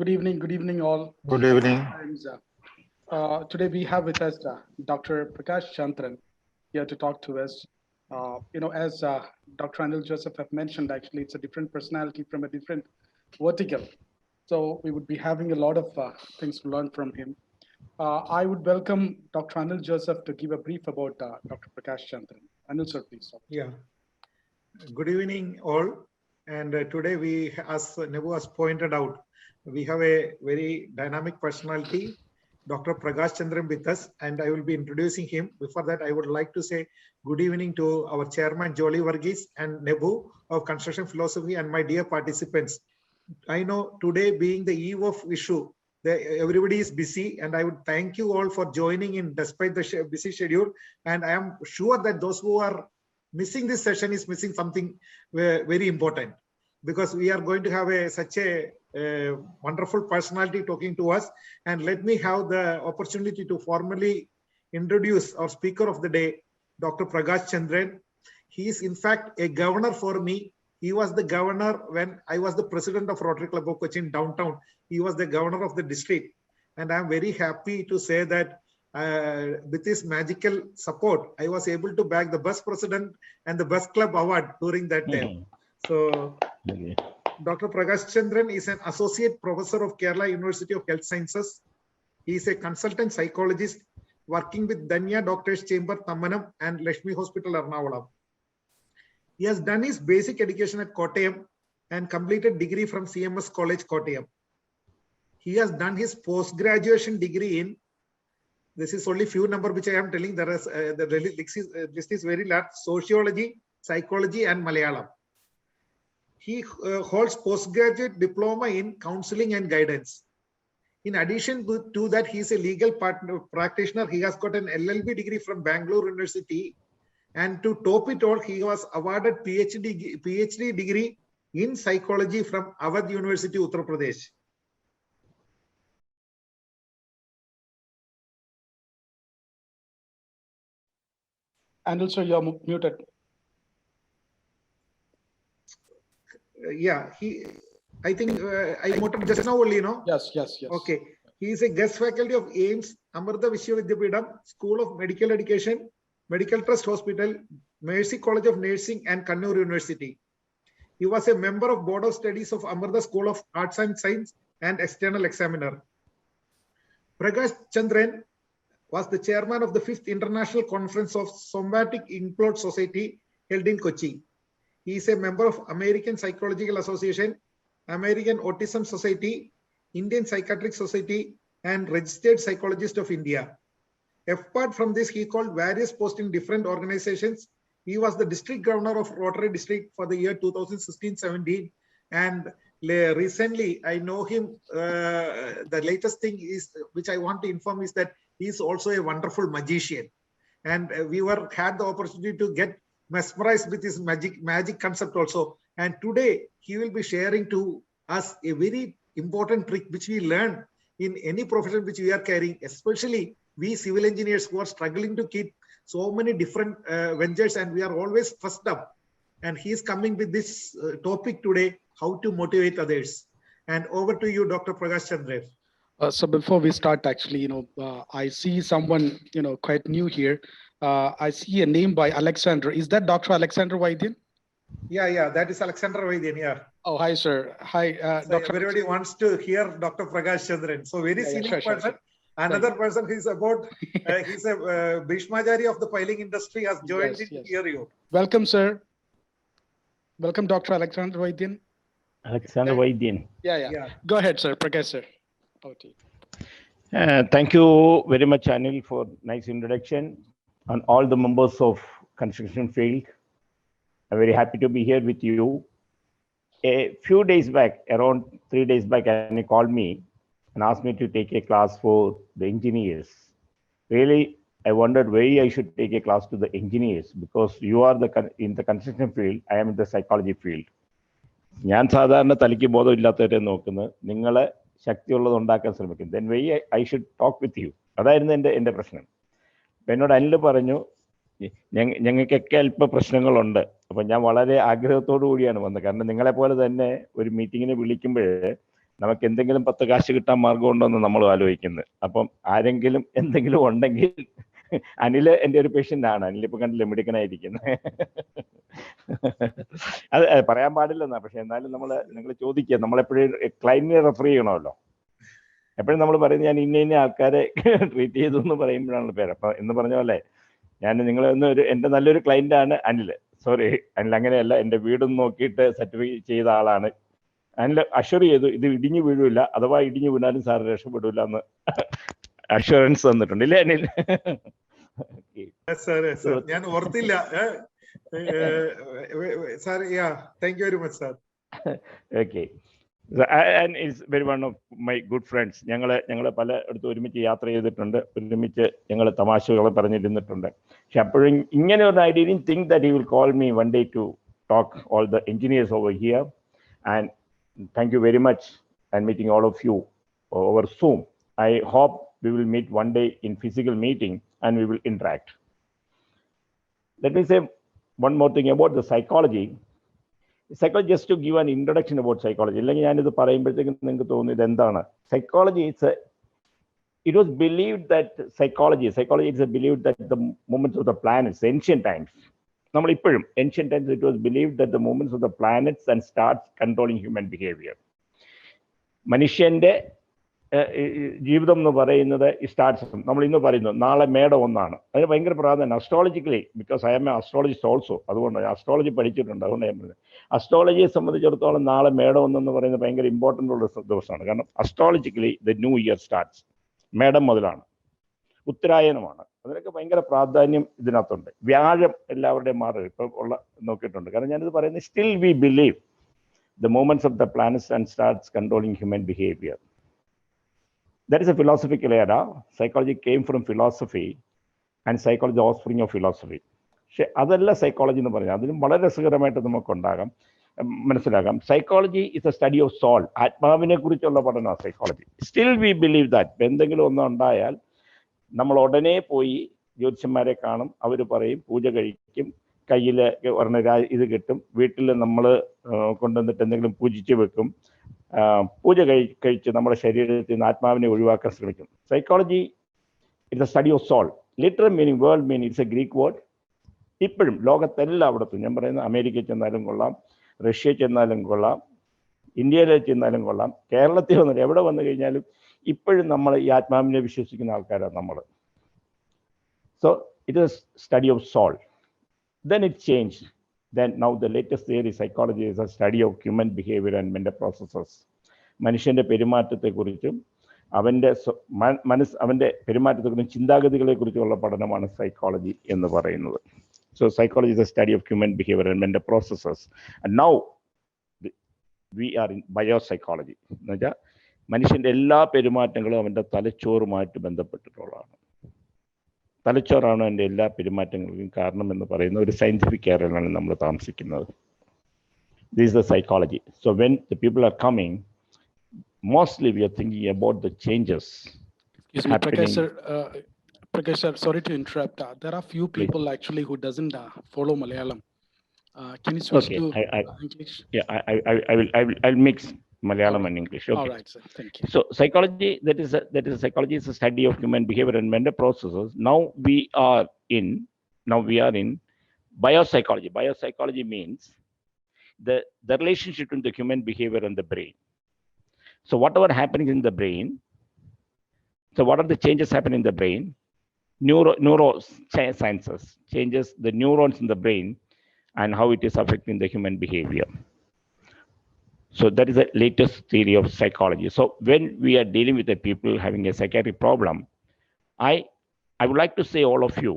Good evening all. Good evening. And, today we have with us Dr. Prakash Chandran here to talk to us. As Dr. Anil Joseph have mentioned, actually, it's a different personality from a different vertical. So we would be having a lot of things to learn from him. I would welcome Dr. Anil Joseph to give a brief about Dr. Prakash Chandran. Anil, sir, please. Yeah. Good evening, all. And today we, as Nebu has pointed out, we have a very dynamic personality, Dr. Prakash Chandran with us, and I will be introducing him. Before that, I would like to say good evening to our chairman, Jolly Varghese, and Nebu of Construction Philosophy, and my dear participants. I know today being the eve of issue, everybody is busy, and I would thank you all for joining in despite the busy schedule. And I am sure that those who are missing this session is missing something very important, because we are going to have such a wonderful personality talking to us. And let me have the opportunity to formally introduce our speaker of the day, Dr. Prakash Chandran. He is in fact a governor for me. He was the governor when I was the president of Rotary Club of Cochin downtown. He was the governor of the district. And I'm very happy to say that with his magical support, I was able to bag the best president and the best club award during that time. So Dr. Prakash Chandran is an associate professor of Kerala University of Health Sciences. He is a consultant psychologist working with Danya Doctors Chamber, Tammanam, and Lakshmi Hospital, Ernakulam. He has done his basic education at Kottayam and completed degree from CMS College, Kottayam. He has done his post-graduation degree in, this is only few number which I am telling, there is the list is very large, sociology, psychology, and Malayalam. He holds postgraduate diploma in counseling and guidance. In addition to that, he is a legal practitioner. He has got an LLB degree from Bangalore University. And to top it all, he was awarded PhD degree in psychology from Awadh University, Uttar Pradesh. And also you're muted. Yeah, I think I muted just now only, no? Yes. Okay. He is a guest faculty of AIMS, Amartha Vishwavidyapitham, School of Medical Education, Medical Trust Hospital, Mercy College of Nursing, and Kannur University. He was a member of Board of Studies of Amartha School of Arts and Science and external examiner. Prakash Chandran was the chairman of the 5th International Conference of Somatic Implode Society held in Kochi. He is a member of American Psychological Association, American Autism Society, Indian Psychiatric Society, and Registered Psychologist of India. Apart from this, he held various posts in different organizations. He was the district governor of Rotary District for the year 2016-17. And recently, I know him, the latest thing is, which I want to inform is that he is also a wonderful magician. And we had the opportunity to get mesmerized with his magic concept also. And today, he will be sharing to us a very important trick which we learn in any profession which we are carrying, especially we civil engineers who are struggling to keep so many different ventures, and we are always first up. And he is coming with this topic today, how to motivate others. And over to you, Dr. Prakash Chandran. So before we start, actually, I see someone, quite new here. I see a name by Alexander. Is that Dr. Alexander Vaidyan? Yeah, that is Alexander Vaidyan, yeah. Oh, hi, sir. Hi, so Dr. Everybody wants to hear Dr. Prakash Chandran. So very senior person. Sure. Another person who is about, he's a Bhishmajari of the piling industry has joined in here you. Welcome, sir. Welcome, Dr. Alexander Vaidyan. Alexander Vaidyan. Yeah. Go ahead, sir. Prakash, sir. Okay. Thank you very much, Anil, for nice introduction. And all the members of construction field. I'm very happy to be here with you. A few days back, around 3 days back, Anil called me and asked me to take a class for the engineers. Really, I wondered why I should take a class to the engineers, because you are in the construction field, I am in the psychology field. ഞാൻ സാധാരണ തലയ്ക്ക് ബോധമില്ലാത്തവരെ നോക്കുന്നത് നിങ്ങളെ ശക്തിയുള്ളത് ഉണ്ടാക്കാൻ ശ്രമിക്കും. Then why I should talk with you. അതായിരുന്നു എൻ്റെ പ്രശ്നം. അപ്പം എന്നോട് അനിൽ പറഞ്ഞു ഞങ്ങൾക്കൊക്കെ അല്പ പ്രശ്നങ്ങളുണ്ട്. അപ്പം ഞാൻ വളരെ ആഗ്രഹത്തോടു കൂടിയാണ് വന്നത്. കാരണം നിങ്ങളെപ്പോലെ തന്നെ ഒരു മീറ്റിങ്ങിന് വിളിക്കുമ്പോൾ നമുക്ക് എന്തെങ്കിലും 10 കാശ് കിട്ടാൻ മാർഗം ഉണ്ടോ എന്ന് നമ്മൾ ആലോചിക്കുന്നത്. അപ്പം ആരെങ്കിലും എന്തെങ്കിലും ഉണ്ടെങ്കിൽ, അനില് എൻ്റെ ഒരു പേഷ്യൻ്റ് ആണ്. അനിൽ ഇപ്പൊ കണ്ടില്ല മിടുക്കനായിരിക്കുന്നത്. അത് പറയാൻ പാടില്ലെന്നാ, പക്ഷെ എന്നാലും നിങ്ങൾ ചോദിക്കുക, നമ്മളെപ്പോഴും ക്ലൈന്റിനെ റെഫർ ചെയ്യണമല്ലോ. എപ്പോഴും നമ്മൾ പറയുന്നത് ഞാൻ ഇന്ന ആൾക്കാരെ ട്രീറ്റ് ചെയ്തു എന്ന് പറയുമ്പോഴാണ് പേര്. അപ്പൊ എന്ന് പറഞ്ഞ പോലെ ഞാൻ നിങ്ങളെ എൻ്റെ നല്ലൊരു ക്ലൈന്റ് ആണ് അനിൽ. സോറി അനിൽ, അങ്ങനെയല്ല, എൻ്റെ വീടൊന്ന് നോക്കിയിട്ട് സർട്ടിഫൈ ചെയ്ത ആളാണ്. അനിൽ അഷ്വർ ചെയ്തു ഇത് ഇടിഞ്ഞു വീഴില്ല, അഥവാ ഇടിഞ്ഞു വീണാലും സാർ രക്ഷപ്പെടില്ല എന്ന് അഷ്വറൻസ് തന്നിട്ടുണ്ട്, ഇല്ലേ അനിൽ? ഞാൻ ഓർത്തില്ല sir. Thank you very much sir. Okay. And is very one of my good friends. ഞങ്ങൾ പലയിടത്തും ഒരുമിച്ച് യാത്ര ചെയ്തിട്ടുണ്ട്, ഒരുമിച്ച് ഞങ്ങൾ തമാശകൾ പറഞ്ഞിരുന്നിട്ടുണ്ട്. പക്ഷെ അപ്പോഴും ഇങ്ങനെ ഒരു I didn't think that he will call me one day to talk all the engineers over here. And thank you very much. I'm meeting all of you over Zoom. I hope we will meet one day in physical meeting and we will interact. Let me say one more thing about the psychology. Psychology, just to give an introduction about psychology. ഇല്ലെങ്കിൽ ഞാനിത് പറയുമ്പോഴത്തേക്കും നിങ്ങൾക്ക് തോന്നുന്നു ഇതെന്താണ് psychology. It was believed that psychology is a believed that the movements of the planets, ancient times, നമ്മൾ ഇപ്പോഴും ancient times, it was believed that the movements of the planets and stars controlling human behavior. മനുഷ്യന്റെ ജീവിതം എന്ന് പറയുന്നത് ഈ starts, നമ്മൾ ഇന്ന് പറയുന്നു നാളെ മേടം ഒന്നാണ്. അതിന് ഭയങ്കര പ്രാധാന്യം astrologically, because I am a astrologist also. അതുകൊണ്ട് അസ്ട്രോളജി പഠിച്ചിട്ടുണ്ട്. അതുകൊണ്ട് ഞാൻ പറയുന്നത് അസ്ട്രോളജിയെ സംബന്ധിച്ചിടത്തോളം നാളെ മേടം ഒന്നെന്ന് പറയുന്നത് ഭയങ്കര ഇമ്പോർട്ടൻ്റ് ഉള്ള ദിവസമാണ്. കാരണം astrologically the new year starts മേടം മുതലാണ്, ഉത്തരായനമാണ്. അതിനൊക്കെ ഭയങ്കര പ്രാധാന്യം ഇതിനകത്തുണ്ട്. വ്യാഴം എല്ലാവരുടെയും മാറും ഇപ്പം ഉള്ള നോക്കിയിട്ടുണ്ട്. കാരണം ഞാനിത് പറയുന്നത് still we believe the movements of the planets and stars controlling human behavior. That is a philosophical era. Psychology came from philosophy, and psychology is offspring of philosophy. പക്ഷെ അതല്ല സൈക്കോളജി എന്ന് പറഞ്ഞാൽ. അതിനും വളരെ രസകരമായിട്ട് നമുക്ക് മനസ്സിലാക്കാം. Psychology is a study of soul. ആത്മാവിനെ കുറിച്ചുള്ള പഠനമാണ് psychology. Still we believe that എന്തെങ്കിലും ഒന്നും ഉണ്ടായാൽ നമ്മൾ ഉടനെ പോയി ജ്യോതിഷന്മാരെ കാണും, അവർ പറയും, പൂജ കഴിക്കും, കയ്യിൽ ഇത് കിട്ടും, വീട്ടിൽ നമ്മൾ കൊണ്ടുവന്നിട്ട് എന്തെങ്കിലും പൂജിച്ച് വെക്കും, പൂജ കഴിച്ച് നമ്മുടെ ശരീരത്തിൽ നിന്ന് ആത്മാവിനെ ഒഴിവാക്കാൻ ശ്രമിക്കും. Psychology it's a study of soul. Literal meaning, world meaning, it's a Greek word. ഇപ്പോഴും ലോകത്തെല്ലായിടത്തും, ഞാൻ പറയുന്നത് അമേരിക്കയിൽ ചെന്നാലും കൊള്ളാം, റഷ്യ ചെന്നാലും കൊള്ളാം, ഇന്ത്യയിൽ ചെന്നാലും കൊള്ളാം, കേരളത്തിൽ വന്നാലും എവിടെ വന്നു കഴിഞ്ഞാലും ഇപ്പോഴും നമ്മൾ ഈ ആത്മാവിനെ വിശ്വസിക്കുന്ന ആൾക്കാരാണ് നമ്മൾ. So it is study of soul. Then it changed. Then now the latest theory, psychology, is a study of human behavior and mental processes. മനുഷ്യന്റെ പെരുമാറ്റത്തെക്കുറിച്ചും അവന്റെ പെരുമാറ്റത്തെക്കുറിച്ചും ചിന്താഗതികളെ കുറിച്ചുള്ള പഠനമാണ് സൈക്കോളജി എന്ന് പറയുന്നത്. So psychology is a study of human behavior and mental processes. And now we are in biopsychology. എന്ന് വെച്ചാൽ മനുഷ്യന്റെ എല്ലാ പെരുമാറ്റങ്ങളും അവന്റെ തലച്ചോറുമായിട്ട് ബന്ധപ്പെട്ടിട്ടുള്ളതാണ്. തലച്ചോറാണ് എൻ്റെ എല്ലാ പെരുമാറ്റങ്ങൾക്കും കാരണം എന്ന് പറയുന്ന ഒരു സയന്റിഫിക് ഏരിയയിലാണ് നമ്മൾ താമസിക്കുന്നത്. This is the psychology. So when the people are coming, mostly we are thinking about the changes happening. Prakash sir, sorry to interrupt. There are few people actually who doesn't follow Malayalam. Can you switch to English? Yeah, I'll mix Malayalam and English. Okay. All right, sir. Thank you. So psychology, that is psychology is a study of human behavior and mental processes. Now we are in biopsychology. Biopsychology means the relationship between the human behavior and the brain. So whatever happens in the brain, so what are the changes happening in the brain? Neurosciences changes the neurons in the brain and how it is affecting the human behavior. So that is the latest theory of psychology. So when we are dealing with the people having a psychiatric problem, I would like to say all of you,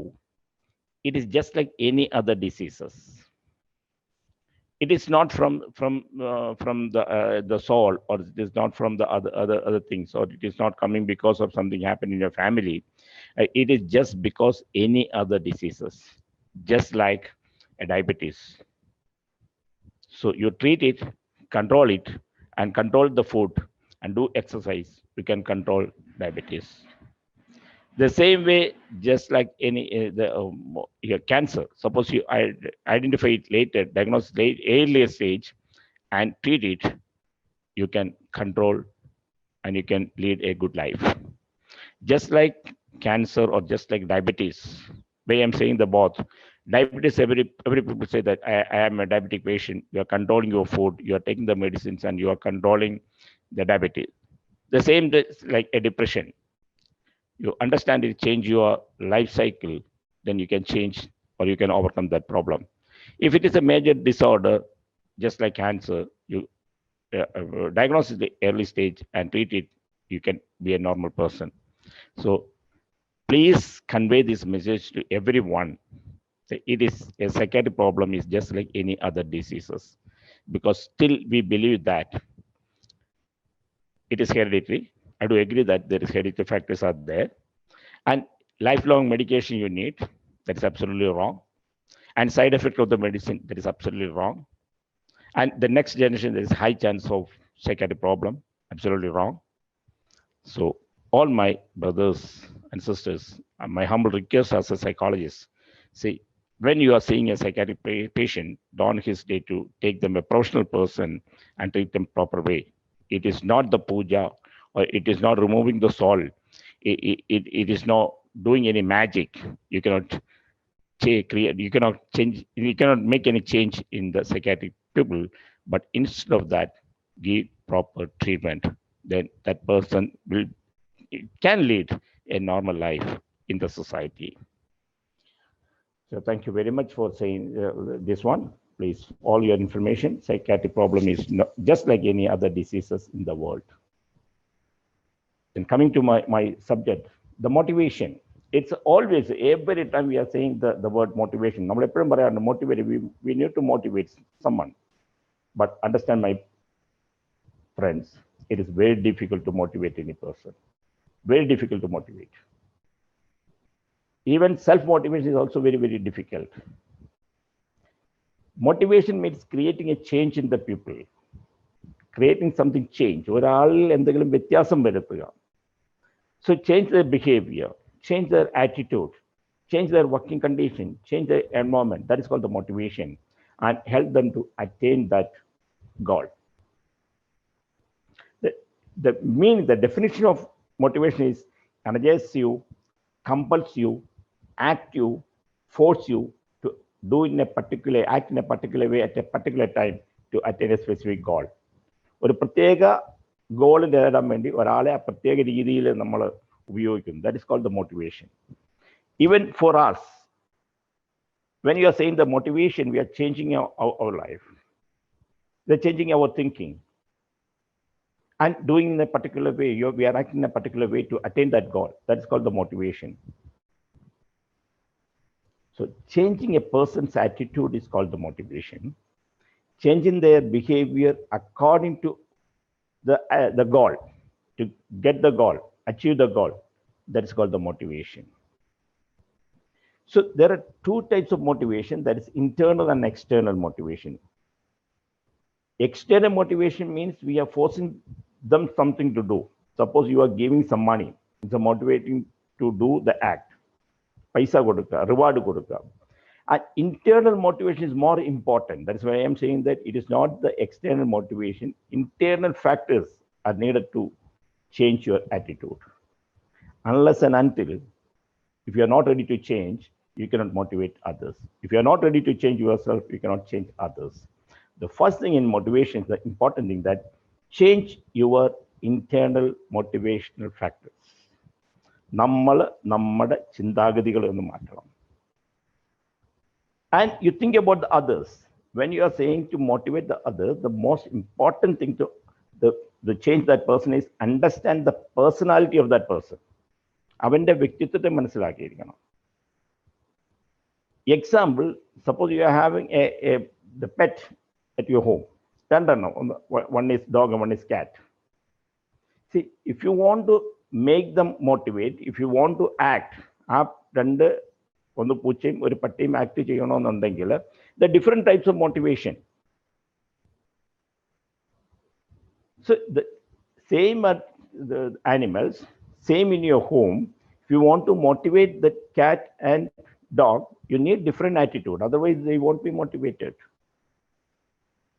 it is just like any other diseases. It is not from the soul, or it is not from the other things, or it is not coming because of something happened in your family. It is just because any other diseases, just like a diabetes. So you treat it, control it, and control the food and do exercise, you can control diabetes. The same way, just like any cancer, suppose you identify it later, diagnose earlier stage and treat it, you can control and you can lead a good life. Just like cancer or just like diabetes, why I'm saying the both. Diabetes, every people say that I am a diabetic patient. You are controlling your food, you are taking the medicines, and you are controlling the diabetes. The same like a depression. You understand it, change your life cycle, then you can change or you can overcome that problem. If it is a major disorder, just like cancer, you diagnose it at the early stage and treat it, you can be a normal person. So please convey this message to everyone. It is a psychiatric problem is just like any other diseases, because still we believe that it is hereditary. I do agree that there is hereditary factors are there, and lifelong medication you need, that is absolutely wrong. And side effect of the medicine, that is absolutely wrong. And the next generation, there is high chance of psychiatric problem, absolutely wrong. So all my brothers and sisters, my humble request as a psychologist, see, when you are seeing a psychiatric patient, don't hesitate to take them a professional person and treat them proper way. It is not the puja, or it is not removing the soul. It is not doing any magic. You cannot create, you cannot change, you cannot make any change in the psychiatric people, but instead of that, give proper treatment. Then that person will can lead a normal life in the society. So thank you very much for saying this one. Please, all your information, psychiatric problem is not, just like any other diseases in the world. And coming to my subject, the motivation. It's always, every time we are saying the word motivation, we need to motivate someone. But understand, my friends, it is very difficult to motivate any person. Very difficult to motivate. Even self-motivation is also very, very difficult. Motivation means creating a change in the people. Creating something change. So change their behavior, change their attitude, change their working condition, change their environment. That is called the motivation, and help them to attain that goal. The definition of motivation is energize you, compels you, act you, force you to do in a particular, act in a particular way at a particular time to attain a specific goal. ഒരു പ്രത്യേക goal നേടാൻ വേണ്ടി ഒരാളെ ആ പ്രത്യേക രീതിയിൽ നമ്മൾ ഉപയോഗിക്കുന്നു. That is called the motivation. Even for us, when you are saying the motivation, we are changing our life. We are changing our thinking and doing in a particular way. We are acting in a particular way to attain that goal. That is called the motivation. So changing a person's attitude is called the motivation. Changing their behavior according to the goal, to get the goal, achieve the goal, that is called the motivation. So there are two types of motivation, that is internal and external motivation. External motivation means we are forcing them something to do. Suppose you are giving some money, it's motivating to do the act. Paisa kodukka, reward kodukka. And internal motivation is more important. That is why I am saying that it is not the external motivation. Internal factors are needed to change your attitude. Unless and until, if you are not ready to change, you cannot motivate others. If you are not ready to change yourself, you cannot change others. The first thing in motivation is the important thing, that change your internal motivational factors. നമ്മൾ നമ്മുടെ ചിന്താഗതികൾ ഒന്ന് മാറ്റണം. And you think about the others. When you are saying to motivate the others, the most important thing to the change that person is understand the personality of that person. അവന്റെ വ്യക്തിത്വത്തെ മനസ്സിലാക്കിയിരിക്കണം. Example, suppose you are having the pet at your home. One is dog and one is cat. See, if you want to make them motivate, if you want to act, ഒന്ന് പൂച്ചയും ഒരു പട്ടിയും act ചെയ്യണമെന്നുണ്ടെങ്കിൽ the different types of motivation. So the same at the animals, same in your home. If you want to motivate the cat and dog, you need different attitude. Otherwise, they won't be motivated.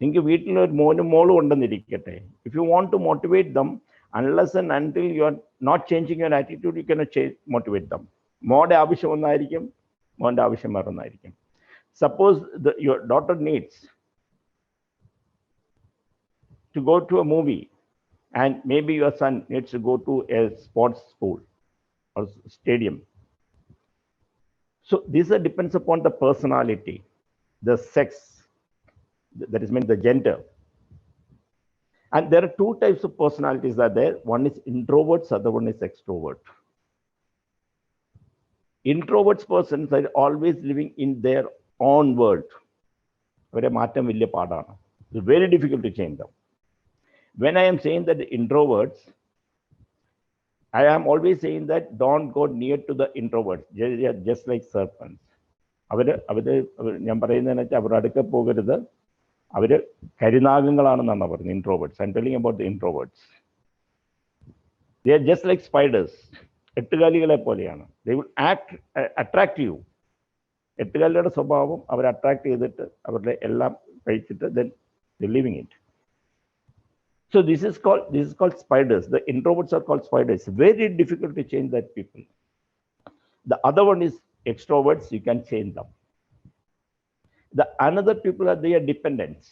നിങ്ങൾക്ക് വീട്ടിൽ ഒരു മോനും മോളും ഉണ്ടെന്നിരിക്കട്ടെ. If you want to motivate them unless and until you are not changing your attitude, you cannot motivate them. Suppose your daughter needs to go to a movie, and maybe your son needs to go to a sports school or stadium. So this depends upon the personality, the sex, that is meant the gender. And there are two types of personalities that are there. One is introverts, other one is extrovert. Introverts persons are always living in their own world. It's very difficult to change them. When I am saying that the introverts, I am always saying that don't go near to the introverts. They are just like serpents. Introverts. I'm telling about the introverts. They are just like spiders. They will attract you. Attract then they're leaving it. So this is called spiders. The introverts are called spiders. Very difficult to change that people. The other one is extroverts. You can change them. The another people they are dependents.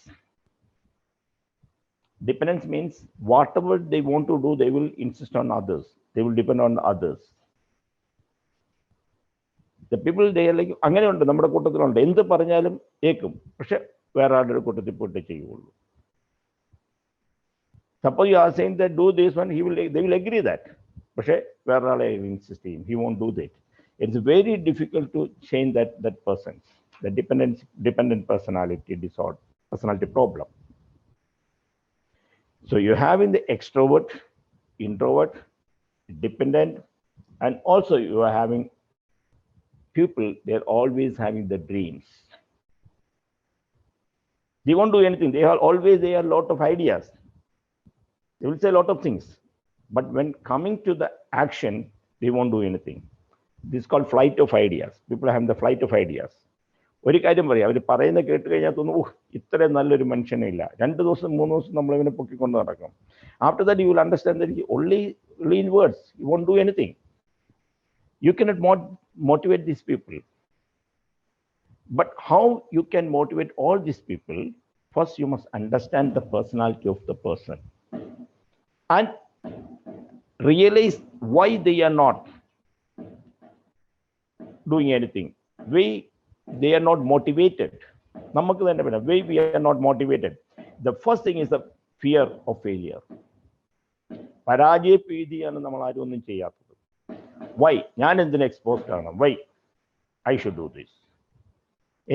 Dependence means whatever they want to do, they will insist on others. They will depend on others. The people they are like അങ്ങനെയുണ്ട് നമ്മുടെ കൂട്ടത്തിലുണ്ട് എന്ത് പറഞ്ഞാലും കേൾക്കും പക്ഷെ വേറെ ആളുടെ കൂട്ടത്തിൽ പോയിട്ട് ചെയ്യുള്ളൂ. Suppose you are saying that do this one, they will agree that. പക്ഷെ വേറെ ആളെ insist ചെയ്യും. He won't do that. It's very difficult to change that person. The dependent personality disorder, personality problem. So you have in the extrovert, introvert, dependent, and also you are having people, they're always having the dreams. They won't do anything. They have a lot of ideas. They will say a lot of things. But when coming to the action, they won't do anything. This is called flight of ideas. People have the flight of ideas. ഒരു കാര്യം പറയാം, അവർ പറയുന്ന കേട്ട് കഴിഞ്ഞാൽ തോന്നുന്നു ഇത്രയും നല്ലൊരു മനുഷ്യനില്ല. 2 ദിവസം 3 ദിവസം നമ്മളിവനെ പൊക്കിക്കൊണ്ട് നടക്കും. After that you will understand that only in words, you won't do anything. You cannot motivate these people. But how you can motivate all these people? First you must understand the personality of the person and realize why they are not doing anything. They are not motivated. Why we are not motivated? The first thing is the fear of failure. Why? Why I should do this? I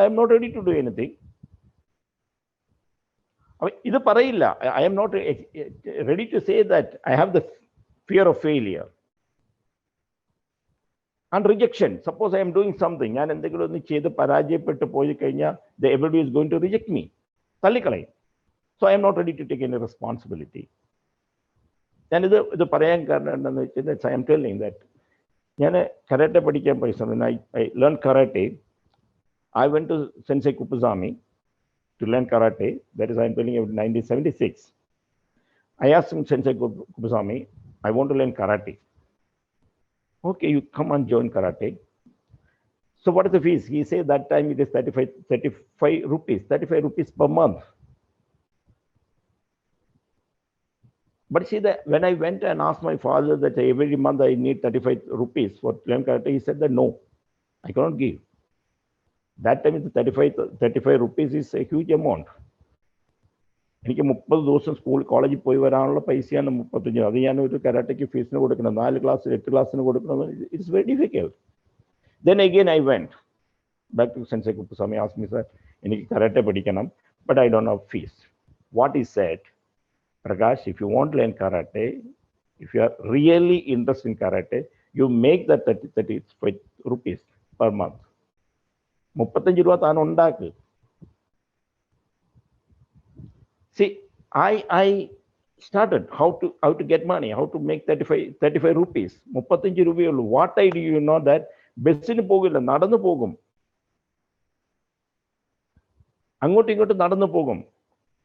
am not ready to do anything. I am not ready to say that I have the fear of failure. And rejection. Suppose I am doing something, everybody is going to reject me. So I am not ready to take any responsibility. Then I am telling that karate when I learned karate, I went to Sensei Kupuzami to learn karate. That is, I am telling you, 1976. I asked him, Sensei Kupuzami, I want to learn karate. Okay, you come and join karate. So what is the fees? He said that time it is 35 rupees per month. But see that when I went and asked my father that every month I need 35 rupees for learn karate, he said that no, I cannot give. That time the 35 rupees is a huge amount. എനിക്ക് 30 ദിവസം school കോളേജിൽ പോയി വരാനുള്ള പൈസയാണ് 35. അത് ഞാൻ ഒരു കരാട്ടയ്ക്ക് ഫീസിന് കൊടുക്കണം, 4 ക്ലാസ് 8 ക്ലാസ്സിന് കൊടുക്കണം. It's very difficult. Then again I went back to Sensei Kupusami, asked me, sir, എനിക്ക് കരാട്ടെ പഠിക്കണം, but I don't have fees. What he said, Prakash, if you want to learn karate, if you are really interested in karate, you make that 35 rupees per month. 35 രൂപ താൻ ഉണ്ടാക്ക്. See, I started how to get money, how to make 35 rupees. 35 രൂപയുള്ളൂ. What I do, you know that ബസ്സിന് പോകില്ല, നടന്നു പോകും, അങ്ങോട്ടും ഇങ്ങോട്ടും നടന്നു പോകും.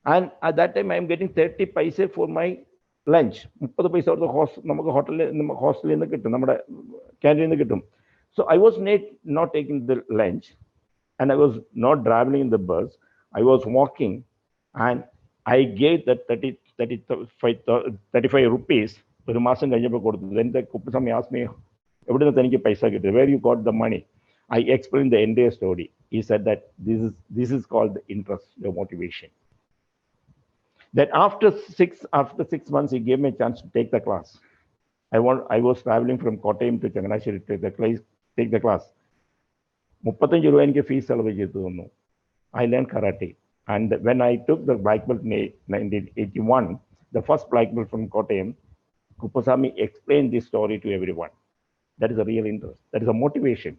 And at that time, I'm getting 30 paise for my lunch. 30 paise of the hostel in the kitchen, canteen in the kitchen. So I was not taking the lunch, and I was not traveling in the bus. I was walking, and I gave that 35 rupees. ഒരു മാസം കഴിഞ്ഞപ്പോൾ കൊടുത്തത്. Then the Kuppasamy asked me, എവിടെ നിന്ന് തനിക്ക് പൈസ കിട്ടിയത്? Where you got the money? I explained the entire story. He said that this is called the interest, the motivation. That after 6 months, he gave me a chance to take the class. I was traveling from Kottayam to Changanasheri to take the class. 35 രൂപ എനിക്ക് fees ചെലവ് ചെയ്തു തന്നു. I learned karate. And when I took the black belt in 1981, the first black belt from Kottayam, Kuppasamy explained this story to everyone. That is a real interest. That is a motivation.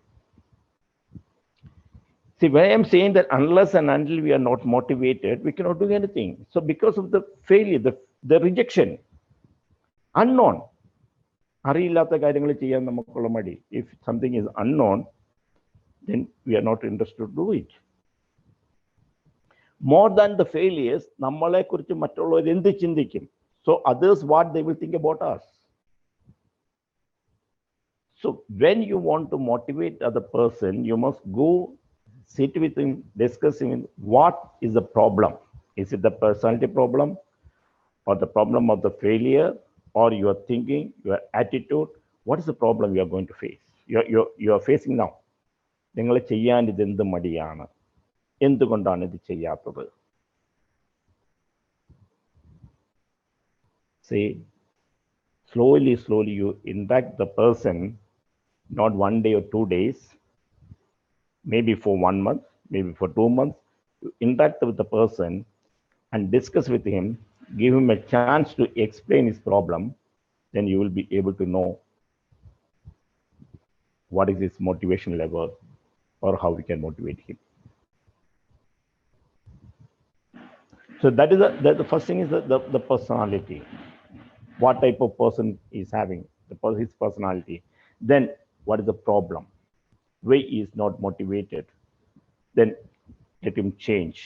See, when I am saying that unless and until we are not motivated, we cannot do anything. So because of the failure, the rejection, unknown, അറിയില്ലാത്ത കാര്യങ്ങൾ ചെയ്യാൻ നമുക്കുള്ള മടി. If something is unknown, then we are not interested to do it. More than the failures, നമ്മളെ കുറിച്ച് മറ്റുള്ളവർ എന്ത് ചിന്തിക്കും? So others, what they will think about us. So when you want to motivate other person, you must go sit with him, discuss him, what is the problem? Is it the personality problem, or the problem of the failure, or your thinking, your attitude? What is the problem you are going to face? You are facing now. നിങ്ങൾ ചെയ്യാൻ ഇത് എന്ത് മടിയാണ്? എന്തുകൊണ്ടാണ് ഇത് ചെയ്യാത്തത്? See, slowly you interact the person, not 1 day or 2 days, maybe for 1 month, maybe for 2 months. You interact with the person and discuss with him, give him a chance to explain his problem, then you will be able to know what is his motivation level or how we can motivate him. So that is the first thing is the personality. What type of person is having his personality? Then what is the problem? Why he is not motivated? Then let him change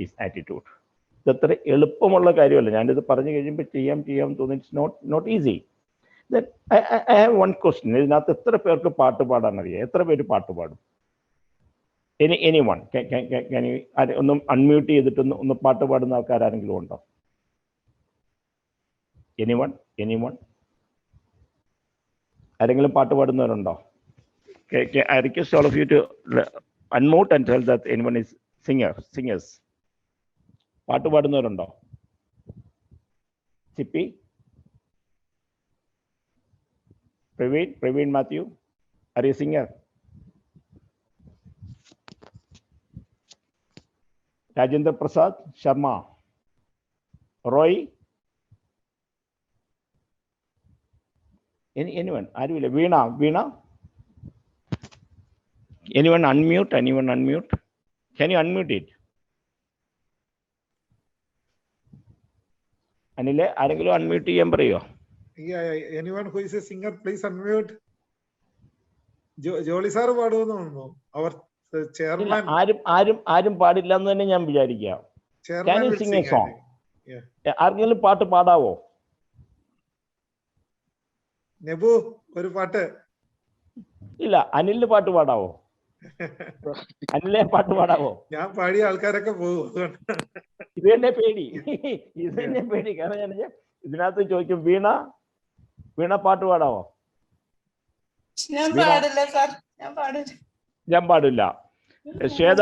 his attitude. ഇതത്ര എളുപ്പമുള്ള കാര്യമല്ല. ഞാനിത് പറഞ്ഞു കഴിയുമ്പോൾ ചെയ്യാം തോന്നി. It's not easy. Then I have one question. ഇതിനകത്ത് എത്ര പേർക്ക് പാട്ട് പാടാൻ അറിയാം? എത്ര പേര് പാട്ട് പാടും? Anyone? Can you ഒന്ന് അൺമ്യൂട്ട് ചെയ്തിട്ട് ഒന്ന് പാട്ട് പാടുന്ന ആൾക്കാർ ആരെങ്കിലും ഉണ്ടോ? Anyone? ആരെങ്കിലും പാട്ട് പാടുന്നവരുണ്ടോ? I request all of you to unmute and tell that anyone is singers. പാട്ട് പാടുന്നവരുണ്ടോ? ചിപ്പി, Praveen Mathew, are you a singer? Rajendra Prasad Sharma, Roy, anyone? Veena? Anyone unmute? Can you unmute it? Anile, ആരെങ്കിലും unmute ചെയ്യാൻ പറയോ? Yeah, anyone who is a singer, please unmute. Jolly sir പാടുമെന്ന് അവർ chairman. ആരും പാടില്ല എന്ന് തന്നെ ഞാൻ വിചാരിക്കാം. Can you sing a song? ആർക്കെങ്കിലും പാട്ട് പാടാവോ? നെബു ഒരു പാട്ട്. ഇല്ല, അനിലിന് പാട്ട് പാടാവോ? അനിലെ പാട്ട് പാടാവോ? ഞാൻ പാടിയ ആൾക്കാരൊക്കെ പോകും. ഇത് തന്നെ പേടി. കാരണം ഞാൻ ഇതിനകത്ത് ചോദിക്കും, വീണ പാട്ട് പാടാവോ? ഞാൻ പാടില്ല. ശ്വേത